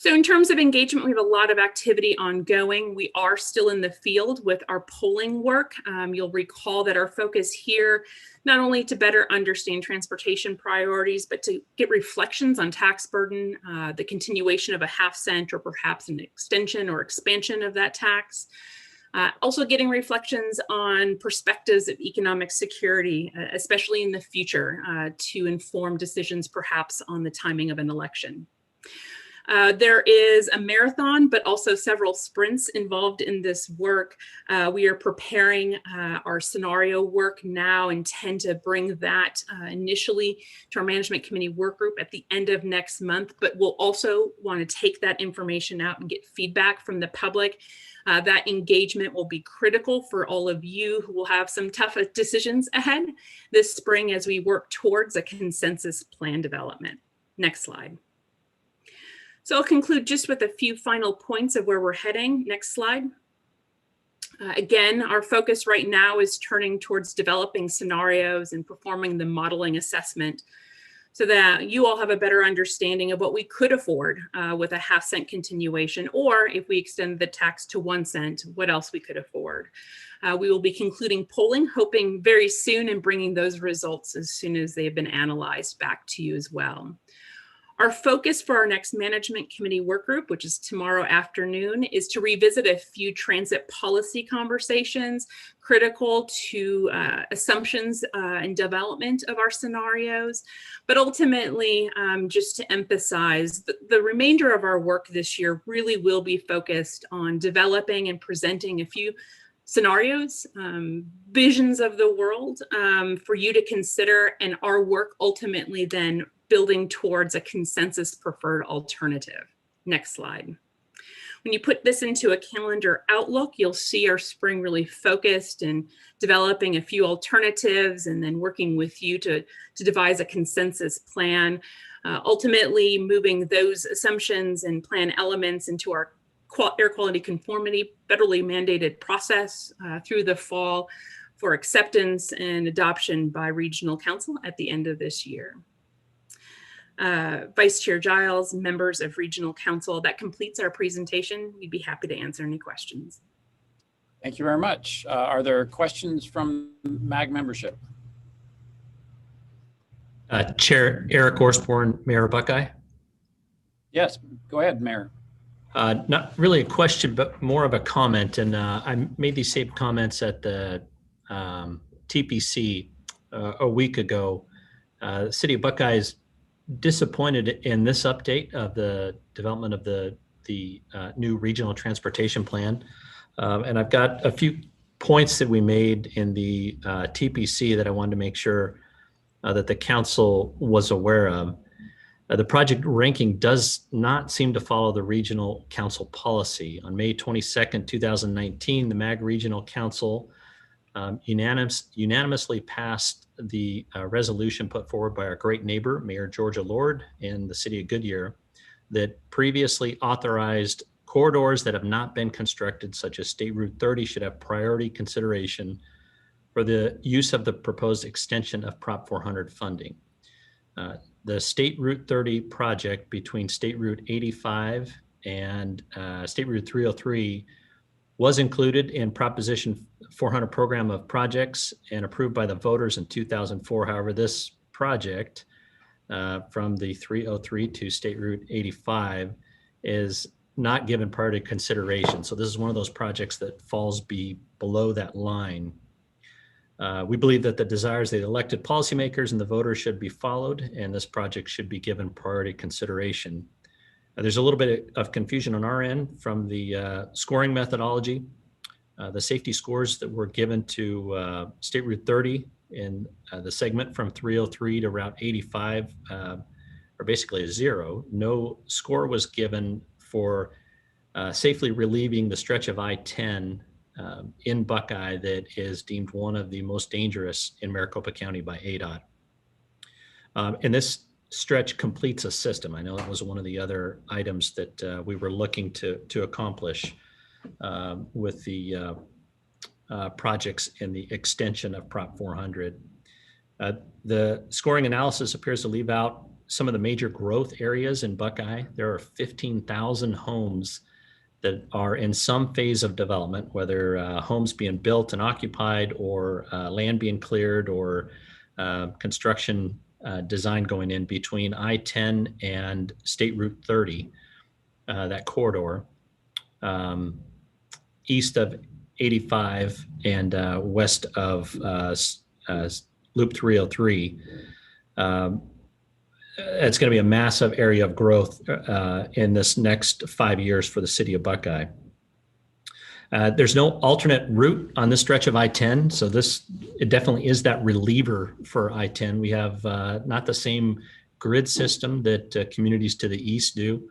So in terms of engagement, we have a lot of activity ongoing. We are still in the field with our polling work. You'll recall that our focus here, not only to better understand transportation priorities, but to get reflections on tax burden, the continuation of a half cent or perhaps an extension or expansion of that tax. Also getting reflections on perspectives of economic security, especially in the future, to inform decisions perhaps on the timing of an election. There is a marathon, but also several sprints involved in this work. We are preparing our scenario work now, intend to bring that initially to our management committee work group at the end of next month, but we'll also want to take that information out and get feedback from the public. That engagement will be critical for all of you who will have some tough decisions ahead this spring as we work towards a consensus plan development. Next slide. So I'll conclude just with a few final points of where we're heading. Next slide. Again, our focus right now is turning towards developing scenarios and performing the modeling assessment so that you all have a better understanding of what we could afford with a half cent continuation, or if we extend the tax to 1 cent, what else we could afford. We will be concluding polling, hoping very soon, and bringing those results as soon as they have been analyzed back to you as well. Our focus for our next management committee work group, which is tomorrow afternoon, is to revisit a few transit policy conversations critical to assumptions and development of our scenarios. But ultimately, just to emphasize, the remainder of our work this year really will be focused on developing and presenting a few scenarios, visions of the world for you to consider, and our work ultimately then building towards a consensus preferred alternative. Next slide. When you put this into a calendar outlook, you'll see our spring really focused in developing a few alternatives and then working with you to devise a consensus plan, ultimately moving those assumptions and plan elements into our air quality conformity federally mandated process through the fall for acceptance and adoption by Regional Council at the end of this year. Vice Chair Giles, members of Regional Council, that completes our presentation. We'd be happy to answer any questions. Thank you very much. Are there questions from MAG membership? Chair Eric Osborne, Mayor of Buckeye. Yes, go ahead, Mayor. Not really a question, but more of a comment. And I made these same comments at the TPC a week ago. The City of Buckeye is disappointed in this update of the development of the new regional transportation plan. And I've got a few points that we made in the TPC that I wanted to make sure that the council was aware of. The project ranking does not seem to follow the regional council policy. On May 22nd, 2019, the MAG Regional Council unanimously passed the resolution put forward by our great neighbor, Mayor Georgia Lord, in the city of Goodyear, that previously authorized corridors that have not been constructed, such as State Route 30, should have priority consideration for the use of the proposed extension of Prop 400 funding. The State Route 30 project between State Route 85 and State Route 303 was included in Proposition 400 program of projects and approved by the voters in 2004. However, this project from the 303 to State Route 85 is not given priority consideration. So this is one of those projects that falls below that line. We believe that the desires of the elected policymakers and the voters should be followed, and this project should be given priority consideration. There's a little bit of confusion on our end from the scoring methodology. The safety scores that were given to State Route 30 in the segment from 303 to Route 85 are basically a 0. No score was given for safely relieving the stretch of I-10 in Buckeye that is deemed one of the most dangerous in Maricopa County by ADOT. And this stretch completes a system. I know that was one of the other items that we were looking to accomplish with the projects in the extension of Prop 400. The scoring analysis appears to leave out some of the major growth areas in Buckeye. There are 15,000 homes that are in some phase of development, whether homes being built and occupied or land being cleared or construction design going in between I-10 and State Route 30, that corridor, east of 85 and west of Loop 303. It's going to be a massive area of growth in this next 5 years for the city of Buckeye. There's no alternate route on this stretch of I-10, so it definitely is that reliever for I-10. We have not the same grid system that communities to the east do.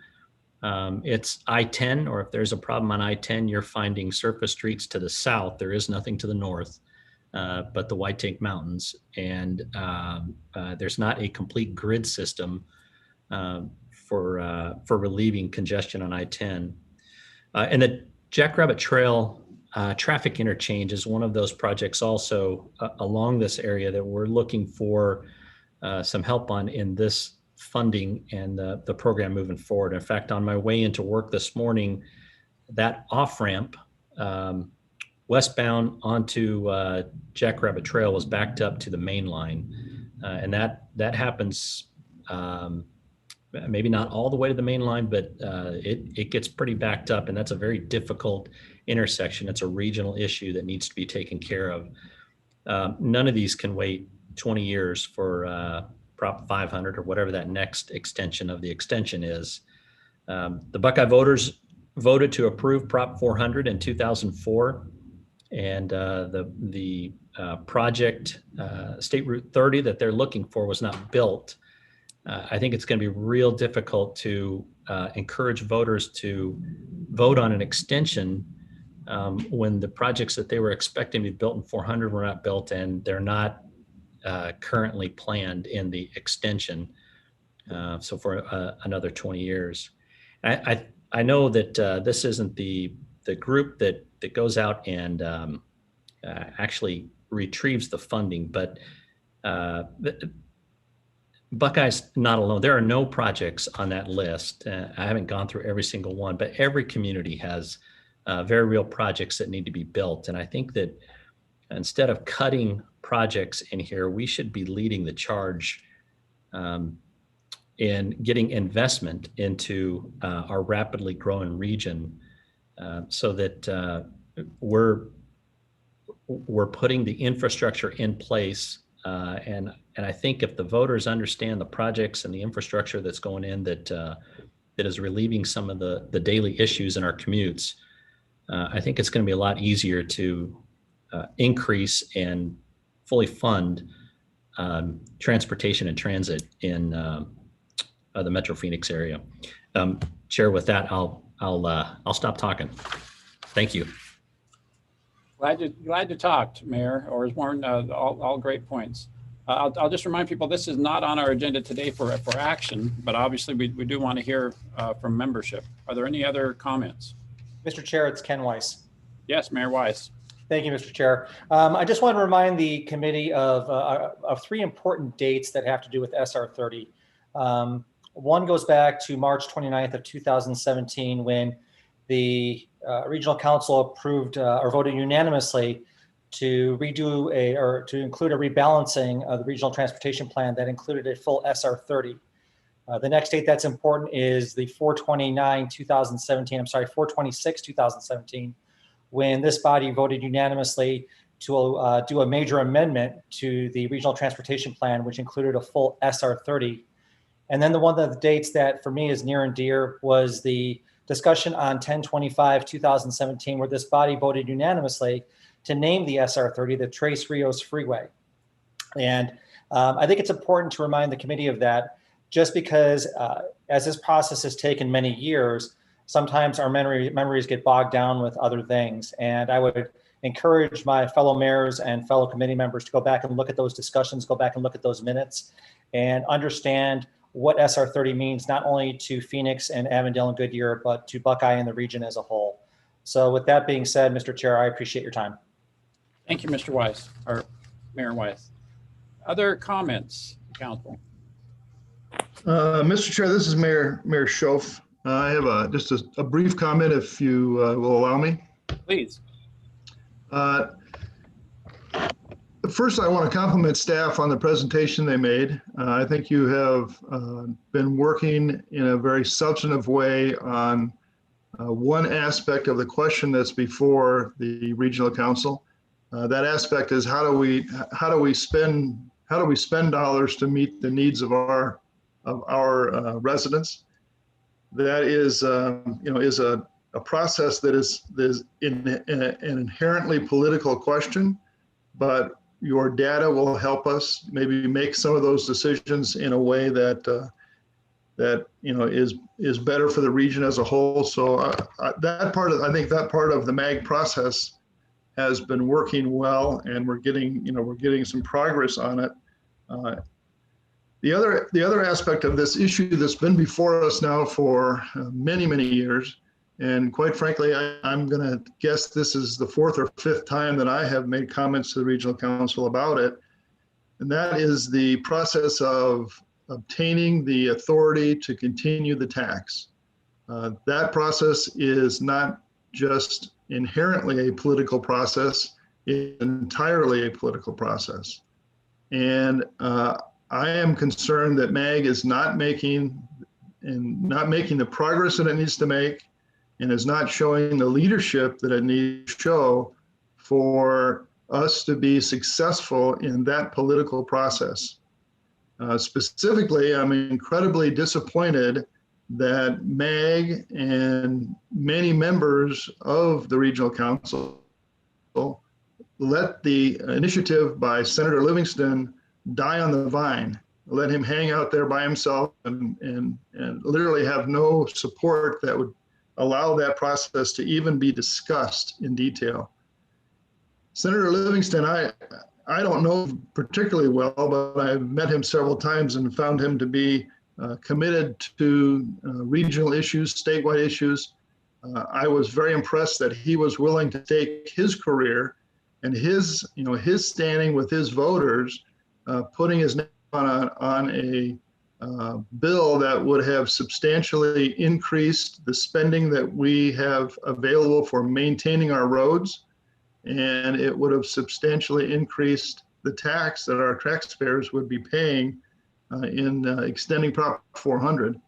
It's I-10, or if there's a problem on I-10, you're finding surface streets to the south. There is nothing to the north. But the White Tank Mountains, and there's not a complete grid system for relieving congestion on I-10. And the Jackrabbit Trail traffic interchange is one of those projects also along this area that we're looking for some help on in this funding and the program moving forward. In fact, on my way into work this morning, that off-ramp westbound onto Jackrabbit Trail was backed up to the main line. And that happens maybe not all the way to the main line, but it gets pretty backed up, and that's a very difficult intersection. It's a regional issue that needs to be taken care of. None of these can wait 20 years for Prop 500 or whatever that next extension of the extension is. The Buckeye voters voted to approve Prop 400 in 2004, and the project, State Route 30 that they're looking for was not built. I think it's going to be real difficult to encourage voters to vote on an extension when the projects that they were expecting to be built in 400 were not built, and they're not currently planned in the extension. So for another 20 years. I know that this isn't the group that goes out and actually retrieves the funding, but Buckeye's not alone. There are no projects on that list. I haven't gone through every single one, but every community has very real projects that need to be built. And I think that instead of cutting projects in here, we should be leading the charge in getting investment into our rapidly growing region, so that we're putting the infrastructure in place. And I think if the voters understand the projects and the infrastructure that's going in that is relieving some of the daily issues in our commutes, I think it's going to be a lot easier to increase and fully fund transportation and transit in the Metro Phoenix area. Chair, with that, I'll stop talking. Thank you. Glad to talk, Mayor Orsborn. All great points. I'll just remind people this is not on our agenda today for action, but obviously we do want to hear from membership. Are there any other comments? Mr. Chair, it's Ken Weiss. Yes, Mayor Weiss. Thank you, Mr. Chair. I just want to remind the committee of three important dates that have to do with SR 30. One goes back to March 29th of 2017, when the Regional Council approved or voted unanimously to include a rebalancing of the Regional Transportation Plan that included a full SR 30. The next date that's important is the 4/26/2017, when this body voted unanimously to do a major amendment to the Regional Transportation Plan, which included a full SR 30. And then one of the dates that for me is near and dear was the discussion on 10/25/2017, where this body voted unanimously to name the SR 30 the Tres Rios Freeway. And I think it's important to remind the committee of that, just because as this process has taken many years, sometimes our memories get bogged down with other things. And I would encourage my fellow mayors and fellow committee members to go back and look at those discussions, go back and look at those minutes, and understand what SR 30 means, not only to Phoenix and Avondale and Goodyear, but to Buckeye and the region as a whole. So with that being said, Mr. Chair, I appreciate your time. Thank you, Mr. Weiss, or Mayor Weiss. Other comments, Council? Mr. Chair, this is Mayor Schoaf. I have just a brief comment, if you will allow me. Please. First, I want to compliment staff on the presentation they made. I think you have been working in a very substantive way on one aspect of the question that's before the Regional Council. That aspect is how do we spend dollars to meet the needs of our residents. That is is a process that is an inherently political question, but your data will help us maybe make some of those decisions in a way that is better for the region as a whole. So I think that part of the MAG process has been working well, and we're getting some progress on it. The other aspect of this issue that's been before us now for many years, and quite frankly, I'm going to guess this is the fourth or fifth time that I have made comments to the Regional Council about it, and that is the process of obtaining the authority to continue the tax. That process is not just inherently a political process, it's entirely a political process. And I am concerned that MAG is not making not making the progress that it needs to make, and is not showing the leadership that it needs to show for us to be successful in that political process. Specifically, I'm incredibly disappointed that MAG and many members of the Regional Council let the initiative by Senator Livingston die on the vine, let him hang out there by himself and literally have no support that would allow that process to even be discussed in detail. Senator Livingston, I don't know particularly well, but I've met him several times and found him to be committed to regional issues, statewide issues. I was very impressed that he was willing to take his career and his standing with his voters, putting his name on a bill that would have substantially increased the spending that we have available for maintaining our roads, and it would have substantially increased the tax that our taxpayers would be paying in extending Prop 400.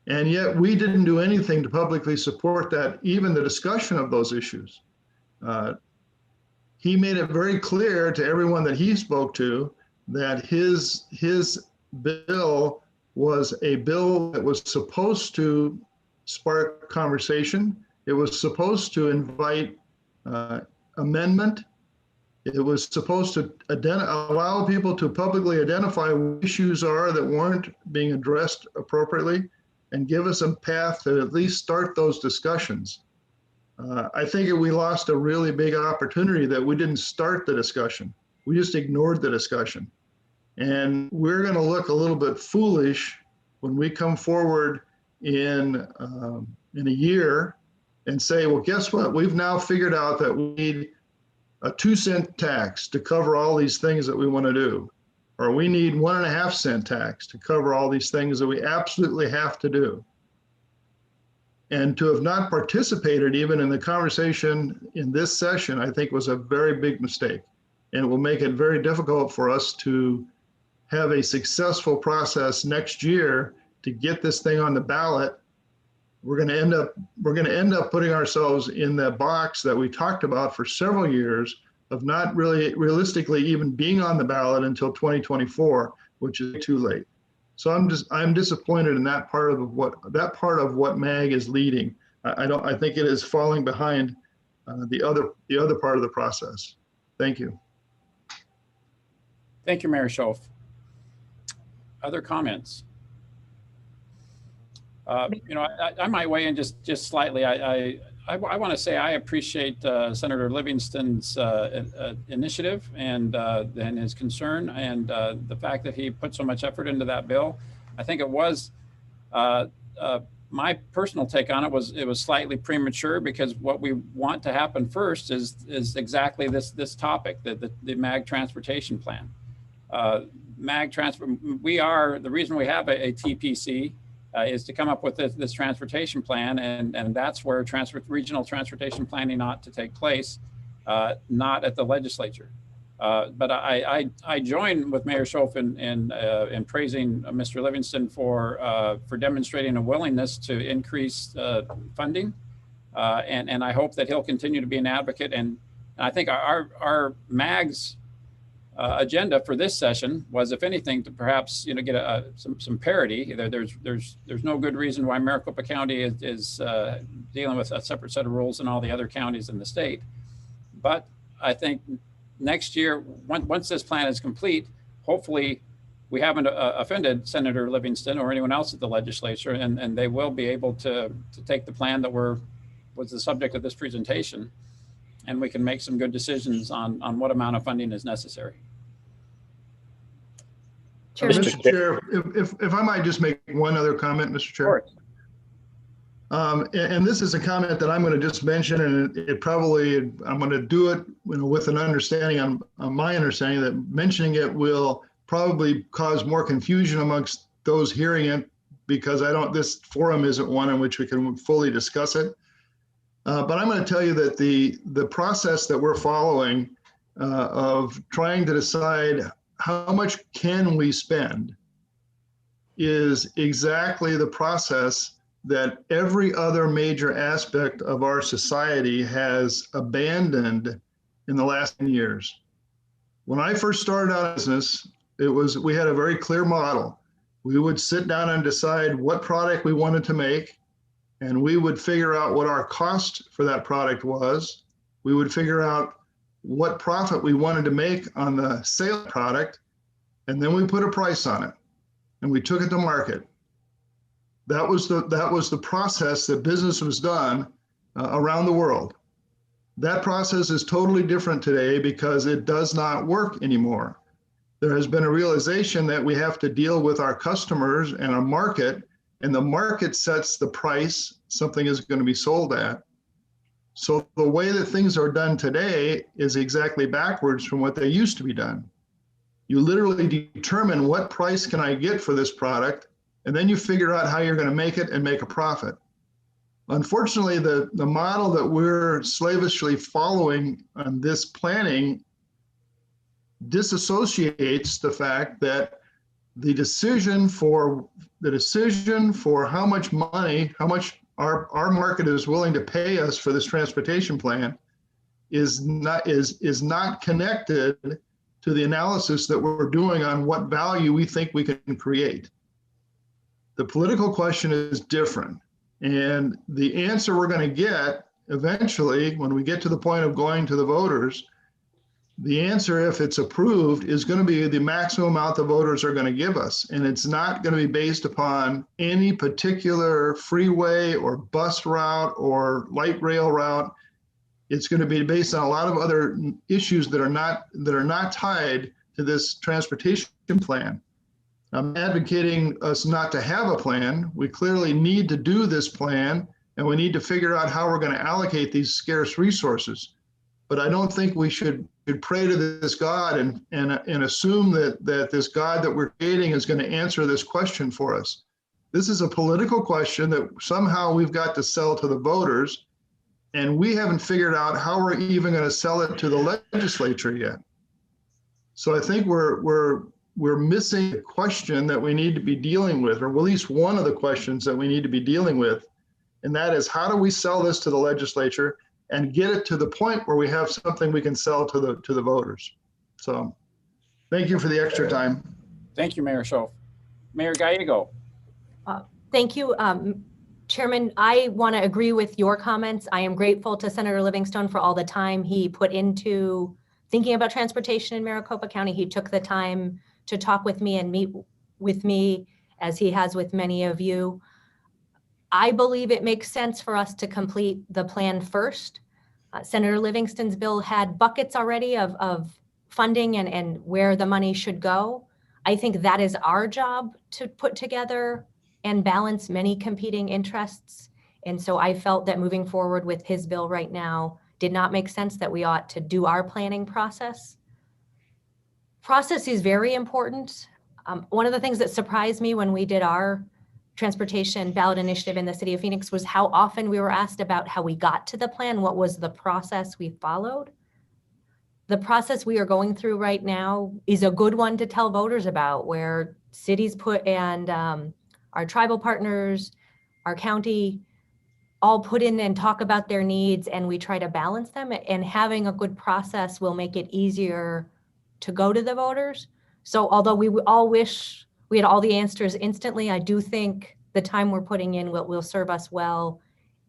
And yet we didn't do anything to publicly support that, even the discussion of those issues. He made it very clear to everyone that he spoke to that his bill was a bill that was supposed to spark conversation. It was supposed to invite amendment. It was supposed to allow people to publicly identify what issues are that weren't being addressed appropriately and give us a path to at least start those discussions. I think we lost a really big opportunity that we didn't start the discussion. We just ignored the discussion. And we're going to look a little bit foolish when we come forward in a year and say, well, guess what? We've now figured out that we need a 2-cent tax to cover all these things that we want to do, or we need 1.5-cent tax to cover all these things that we absolutely have to do. And to have not participated even in the conversation in this session, I think was a very big mistake. And it will make it very difficult for us to have a successful process next year to get this thing on the ballot. We're going to end up putting ourselves in that box that we talked about for several years of not really realistically even being on the ballot until 2024, which is too late. So I'm disappointed in that part of what MAG is leading. I think it is falling behind the other part of the process. Thank you. Thank you, Mayor Schoaf. Other comments? I might weigh in just slightly. I want to say I appreciate Senator Livingston's initiative and his concern and the fact that he put so much effort into that bill. I think it was my personal take on it was slightly premature, because what we want to happen first is exactly this topic, the MAG transportation plan. The reason we have a TPC is to come up with this transportation plan, and that's where regional transportation planning ought to take place, not at the legislature. But I join with Mayor Schoaf in praising Mr. Livingston for demonstrating a willingness to increase funding, and I hope that he'll continue to be an advocate. And I think our MAG's agenda for this session was, if anything, to perhaps get some parity. There's no good reason why Maricopa County is dealing with a separate set of rules than all the other counties in the state. But I think next year, once this plan is complete, hopefully we haven't offended Senator Livingston or anyone else at the legislature, and they will be able to take the plan that was the subject of this presentation, and we can make some good decisions on what amount of funding is necessary. Mr. Chair, if I might just make one other comment, Mr. Chair. And this is a comment that I'm going to just mention, and I'm going to do it with an understanding, on my understanding, that mentioning it will probably cause more confusion amongst those hearing it, because this forum isn't one in which we can fully discuss it. But I'm going to tell you that the process that we're following of trying to decide how much can we spend is exactly the process that every other major aspect of our society has abandoned in the last 10 years. When I first started out in business, we had a very clear model. We would sit down and decide what product we wanted to make, and we would figure out what our cost for that product was. We would figure out what profit we wanted to make on the sale product, and then we put a price on it, and we took it to market. That was the process that business was done around the world. That process is totally different today because it does not work anymore. There has been a realization that we have to deal with our customers and our market, and the market sets the price something is going to be sold at. So the way that things are done today is exactly backwards from what they used to be done. You literally determine what price can I get for this product, and then you figure out how you're going to make it and make a profit. Unfortunately, the model that we're slavishly following on this planning disassociates the fact that the decision for how much money, how much our market is willing to pay us for this transportation plan is not connected to the analysis that we're doing on what value we think we can create. The political question is different. And the answer we're going to get eventually, when we get to the point of going to the voters, the answer, if it's approved, is going to be the maximum amount the voters are going to give us. And it's not going to be based upon any particular freeway or bus route or light rail route. It's going to be based on a lot of other issues that are not tied to this transportation plan. I'm advocating us not to have a plan. We clearly need to do this plan, and we need to figure out how we're going to allocate these scarce resources. But I don't think we should pray to this God and assume that this God that we're creating is going to answer this question for us. This is a political question that somehow we've got to sell to the voters, and we haven't figured out how we're even going to sell it to the legislature yet. So I think we're missing a question that we need to be dealing with, or at least one of the questions that we need to be dealing with, and that is, how do we sell this to the legislature and get it to the point where we have something we can sell to the voters? So thank you for the extra time. Thank you, Mayor Schoaf. Mayor Gallego. Thank you, Chairman. I want to agree with your comments. I am grateful to Senator Livingstone for all the time he put into thinking about transportation in Maricopa County. He took the time to talk with me and meet with me, as he has with many of you. I believe it makes sense for us to complete the plan first. Senator Livingstone's bill had buckets already of funding and where the money should go. I think that is our job to put together and balance many competing interests. And so I felt that moving forward with his bill right now did not make sense, that we ought to do our planning process. Process is very important. One of the things that surprised me when we did our transportation ballot initiative in the city of Phoenix was how often we were asked about how we got to the plan, what was the process we followed. The process we are going through right now is a good one to tell voters about, where cities and our tribal partners, our county, all put in and talk about their needs, and we try to balance them. And having a good process will make it easier to go to the voters. So although we all wish we had all the answers instantly, I do think the time we're putting in will serve us well,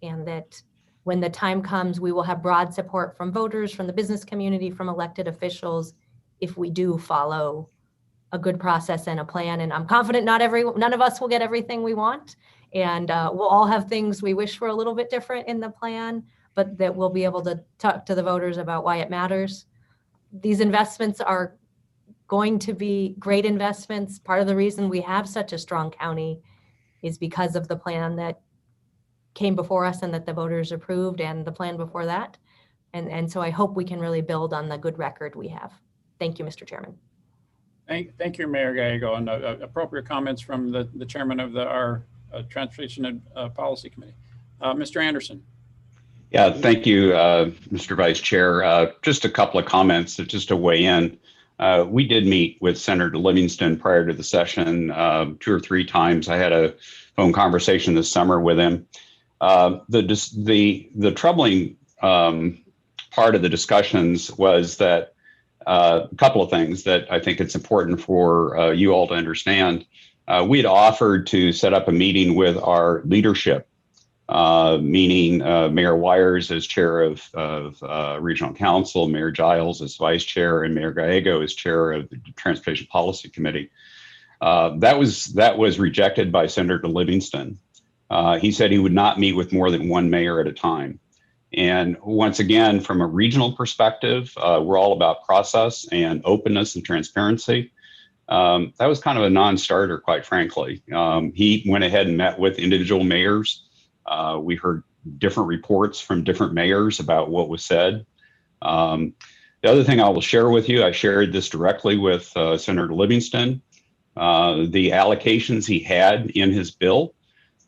and that when the time comes, we will have broad support from voters, from the business community, from elected officials, if we do follow a good process and a plan. And I'm confident none of us will get everything we want, and we'll all have things we wish were a little bit different in the plan, but that we'll be able to talk to the voters about why it matters. These investments are going to be great investments. Part of the reason we have such a strong county is because of the plan that came before us and that the voters approved, and the plan before that. And so I hope we can really build on the good record we have. Thank you, Mr. Chairman. Thank you, Mayor Gallego, and appropriate comments from the chairman of our Transportation and Policy Committee. Mr. Anderson. Yeah, thank you, Mr. Vice Chair. Just a couple of comments just to weigh in. We did meet with Senator Livingston prior to the session 2 or 3 times. I had a phone conversation this summer with him. The troubling part of the discussions was that a couple of things that I think it's important for you all to understand. We had offered to set up a meeting with our leadership, meaning Mayor Wires as chair of Regional Council, Mayor Giles as vice chair, and Mayor Gallego as chair of the Transportation Policy Committee. That was rejected by Senator Livingston. He said he would not meet with more than one mayor at a time. And once again, from a regional perspective, we're all about process and openness and transparency. That was kind of a non-starter, quite frankly. He went ahead and met with individual mayors. We heard different reports from different mayors about what was said. The other thing I will share with you, I shared this directly with Senator Livingston. The allocations he had in his bill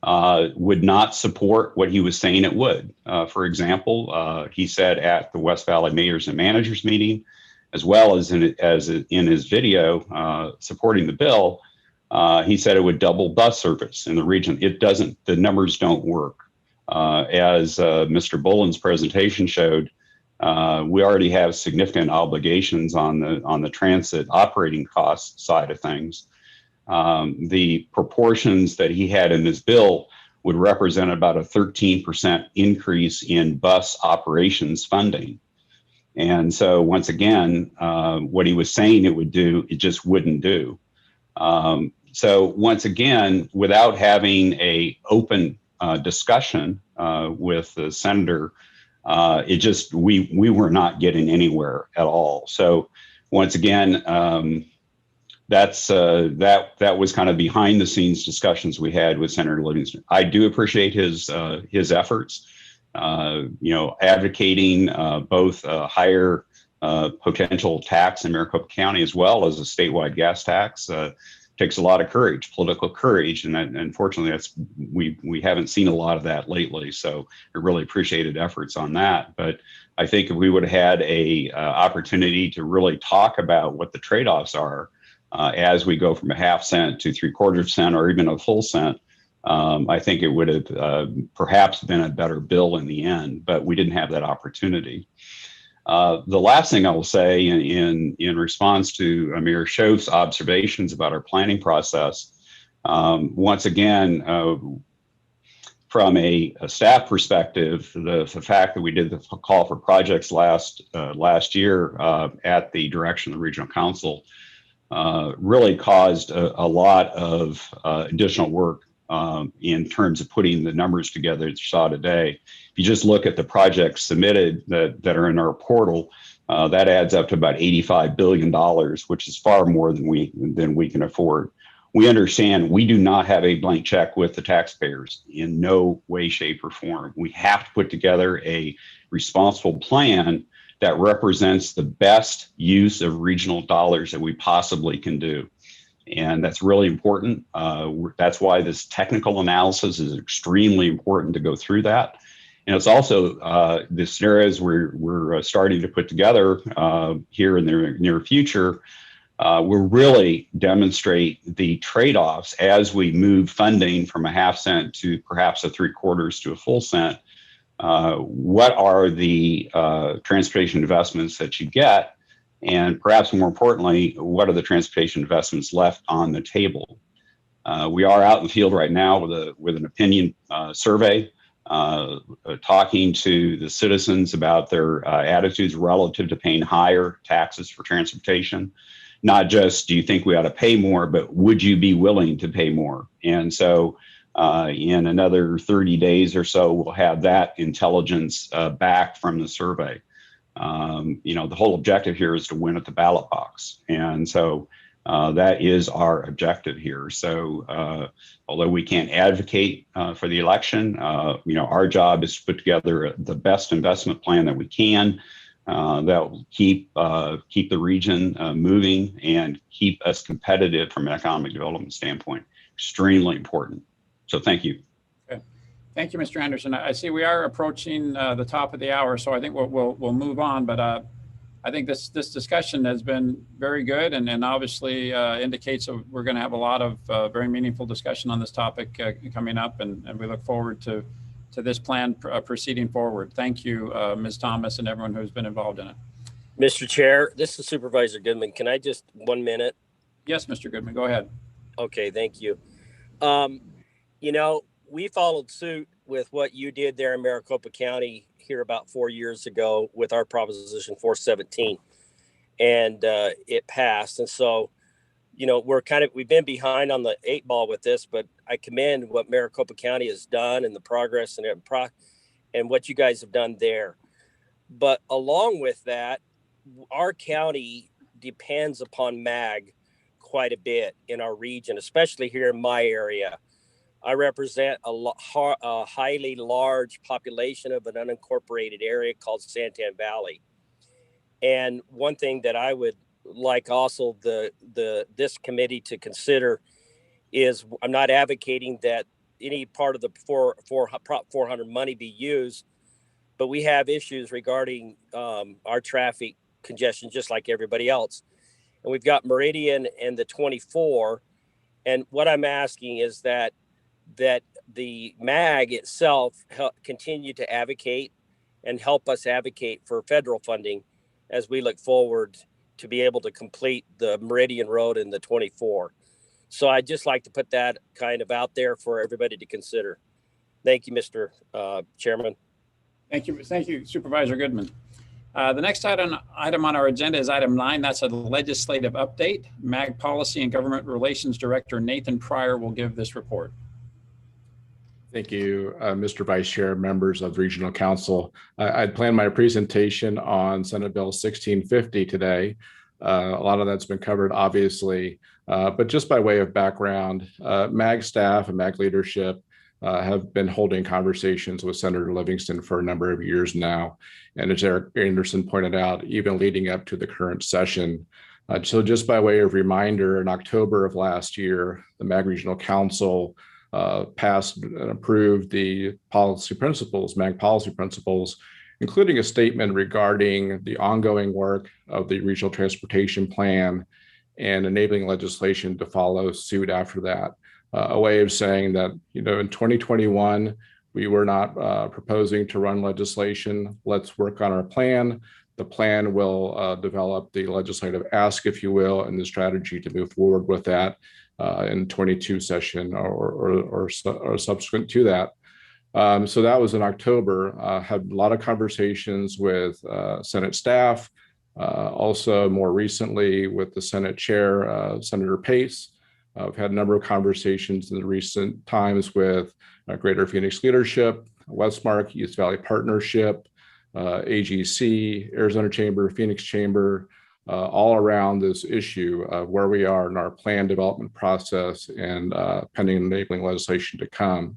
would not support what he was saying it would. For example, he said at the West Valley Mayors and Managers meeting, as well as in his video supporting the bill, he said it would double bus service in the region. It doesn't, the numbers don't work. As Mr. Bullen's presentation showed, we already have significant obligations on the transit operating cost side of things. The proportions that he had in his bill would represent about a 13% increase in bus operations funding. And so once again, what he was saying it would do, it just wouldn't do. So once again, without having a open discussion with the senator, it just, we were not getting anywhere at all. So once again, that was kind of behind the scenes discussions we had with Senator Livingston. I do appreciate his efforts, advocating both a higher potential tax in Maricopa County as well as a statewide gas tax. Takes a lot of courage, political courage, and unfortunately, we haven't seen a lot of that lately. So I really appreciated efforts on that. But I think if we would have had a opportunity to really talk about what the trade-offs are as we go from a half cent to 3/4 cent or even a full cent, I think it would have perhaps been a better bill in the end. But we didn't have that opportunity. The last thing I will say in response to Amir Shof's observations about our planning process, once again, from a staff perspective, the fact that we did the call for projects last year at the direction of the Regional Council really caused a lot of additional work in terms of putting the numbers together that you saw today. If you just look at the projects submitted that are in our portal, that adds up to about $85 billion, which is far more than we can afford. We understand we do not have a blank check with the taxpayers in no way, shape, or form. We have to put together a responsible plan that represents the best use of regional dollars that we possibly can do. And that's really important. That's why this technical analysis is extremely important to go through that. And it's also the scenarios we're starting to put together here in the near future will really demonstrate the trade-offs as we move funding from a half cent to perhaps a 3/4 to a full cent. What are the transportation investments that you get? And perhaps more importantly, what are the transportation investments left on the table? We are out in the field right now with an opinion survey, talking to the citizens about their attitudes relative to paying higher taxes for transportation. Not just do you think we ought to pay more, but would you be willing to pay more? And so in another 30 days or so, we'll have that intelligence back from the survey. The whole objective here is to win at the ballot box. And so that is our objective here. So although we can't advocate for the election, our job is to put together the best investment plan that we can that will keep the region moving and keep us competitive from an economic development standpoint. Extremely important. So thank you. Okay. Thank you, Mr. Anderson. I see we are approaching the top of the hour, so I think we'll move on. But I think this discussion has been very good and obviously indicates that we're going to have a lot of very meaningful discussion on this topic coming up, and we look forward to this plan proceeding forward. Thank you, Ms. Thomas, and everyone who's been involved in it. Mr. Chair, this is Supervisor Goodman. Can I just 1 minute? Yes, Mr. Goodman, go ahead. Okay, thank you. You know, we followed suit with what you did there in Maricopa County here about 4 years ago with our Proposition 417, and it passed. And so, you know, we've been behind on the 8 ball with this, but I commend what Maricopa County has done and the progress and what you guys have done there. But along with that, our county depends upon MAG quite a bit in our region, especially here in my area. I represent a highly large population of an unincorporated area called Santan Valley. And one thing that I would like also this committee to consider is, I'm not advocating that any part of the Prop 400 money be used, but we have issues regarding our traffic congestion just like everybody else. And we've got Meridian and the 24. And what I'm asking is that the MAG itself continue to advocate and help us advocate for federal funding as we look forward to be able to complete the Meridian Road and the 24. So I'd just like to put that kind of out there for everybody to consider. Thank you, Mr. Chairman. Thank you, Supervisor Goodman. The next item on our agenda is item 9. That's a legislative update. MAG Policy and Government Relations Director Nathan Pryor will give this report. Thank you, Mr. Vice Chair, members of the Regional Council. I'd planned my presentation on Senate Bill 1650 today. A lot of that's been covered, obviously, but just by way of background, MAG staff and MAG leadership have been holding conversations with Senator Livingston for a number of years now. And as Eric Anderson pointed out, even leading up to the current session. So just by way of reminder, in October of last year, the MAG Regional Council passed and approved the policy principles, MAG policy principles, including a statement regarding the ongoing work of the Regional Transportation Plan and enabling legislation to follow suit after that. A way of saying that, you know, in 2021, we were not proposing to run legislation. Let's work on our plan. The plan will develop the legislative ask, if you will, and the strategy to move forward with that in 22 session or subsequent to that. So that was in October. Had a lot of conversations with Senate staff, also more recently with the Senate Chair, Senator Pace. I've had a number of conversations in the recent times with Greater Phoenix Leadership, Westmark, East Valley Partnership, AGC, Arizona Chamber, Phoenix Chamber, all around this issue of where we are in our plan development process and pending enabling legislation to come.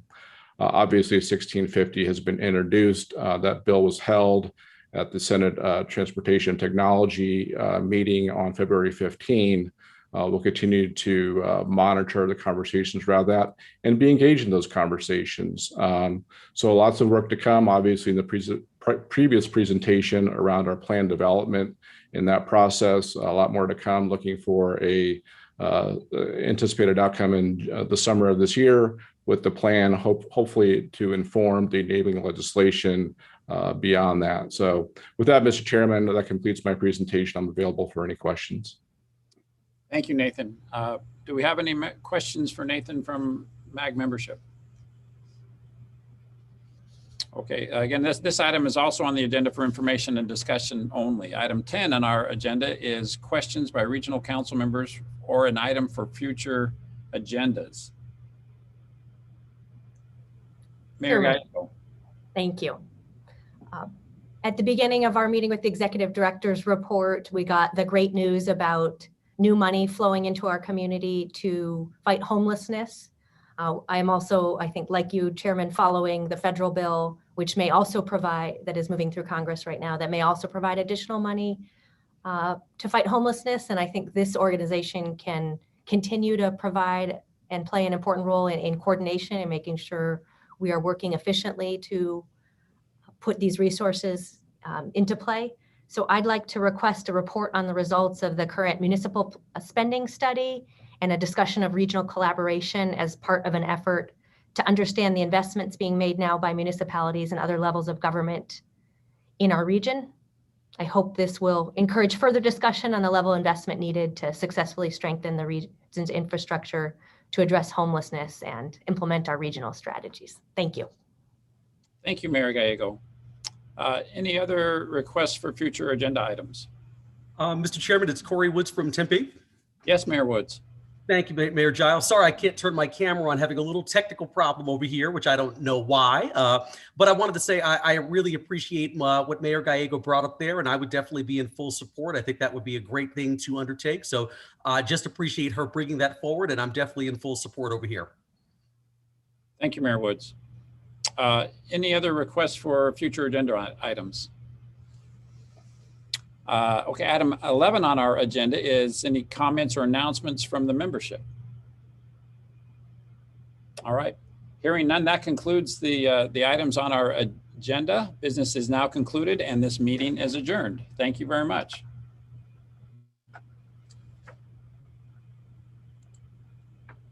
Obviously, 1650 has been introduced. That bill was held at the Senate Transportation Technology meeting on February 15. We'll continue to monitor the conversations around that and be engaged in those conversations. So lots of work to come, obviously, in the previous presentation around our plan development in that process. A lot more to come, looking for a anticipated outcome in the summer of this year with the plan, hopefully to inform the enabling legislation beyond that. So with that, Mr. Chairman, that completes my presentation. I'm available for any questions. Thank you, Nathan. Do we have any questions for Nathan from MAG membership? Okay, again, this item is also on the agenda for information and discussion only. Item 10 on our agenda is questions by regional council members or an item for future agendas. Mayor Geisel. Thank you. At the beginning of our meeting with the executive director's report, we got the great news about new money flowing into our community to fight homelessness. I am also, I think, like you, Chairman, following the federal bill, which may also provide, that is moving through Congress right now, that may also provide additional money to fight homelessness. And I think this organization can continue to provide and play an important role in coordination and making sure we are working efficiently to put these resources into play. So I'd like to request a report on the results of the current municipal spending study and a discussion of regional collaboration as part of an effort to understand the investments being made now by municipalities and other levels of government in our region. I hope this will encourage further discussion on the level of investment needed to successfully strengthen the region's infrastructure to address homelessness and implement our regional strategies. Thank you. Thank you, Mayor Gallego. Any other requests for future agenda items? Mr. Chairman, it's Corey Woods from Tempe. Yes, Mayor Woods. Thank you, Mayor Giles. Sorry, I can't turn my camera on, having a little technical problem over here, which I don't know why. But I wanted to say I really appreciate what Mayor Gallego brought up there, and I would definitely be in full support. I think that would be a great thing to undertake. So just appreciate her bringing that forward, and I'm definitely in full support over here. Thank you, Mayor Woods. Any other requests for future agenda items? Okay, item 11 on our agenda is any comments or announcements from the membership. All right, hearing none, that concludes the items on our agenda. Business is now concluded and this meeting is adjourned. Thank you very much.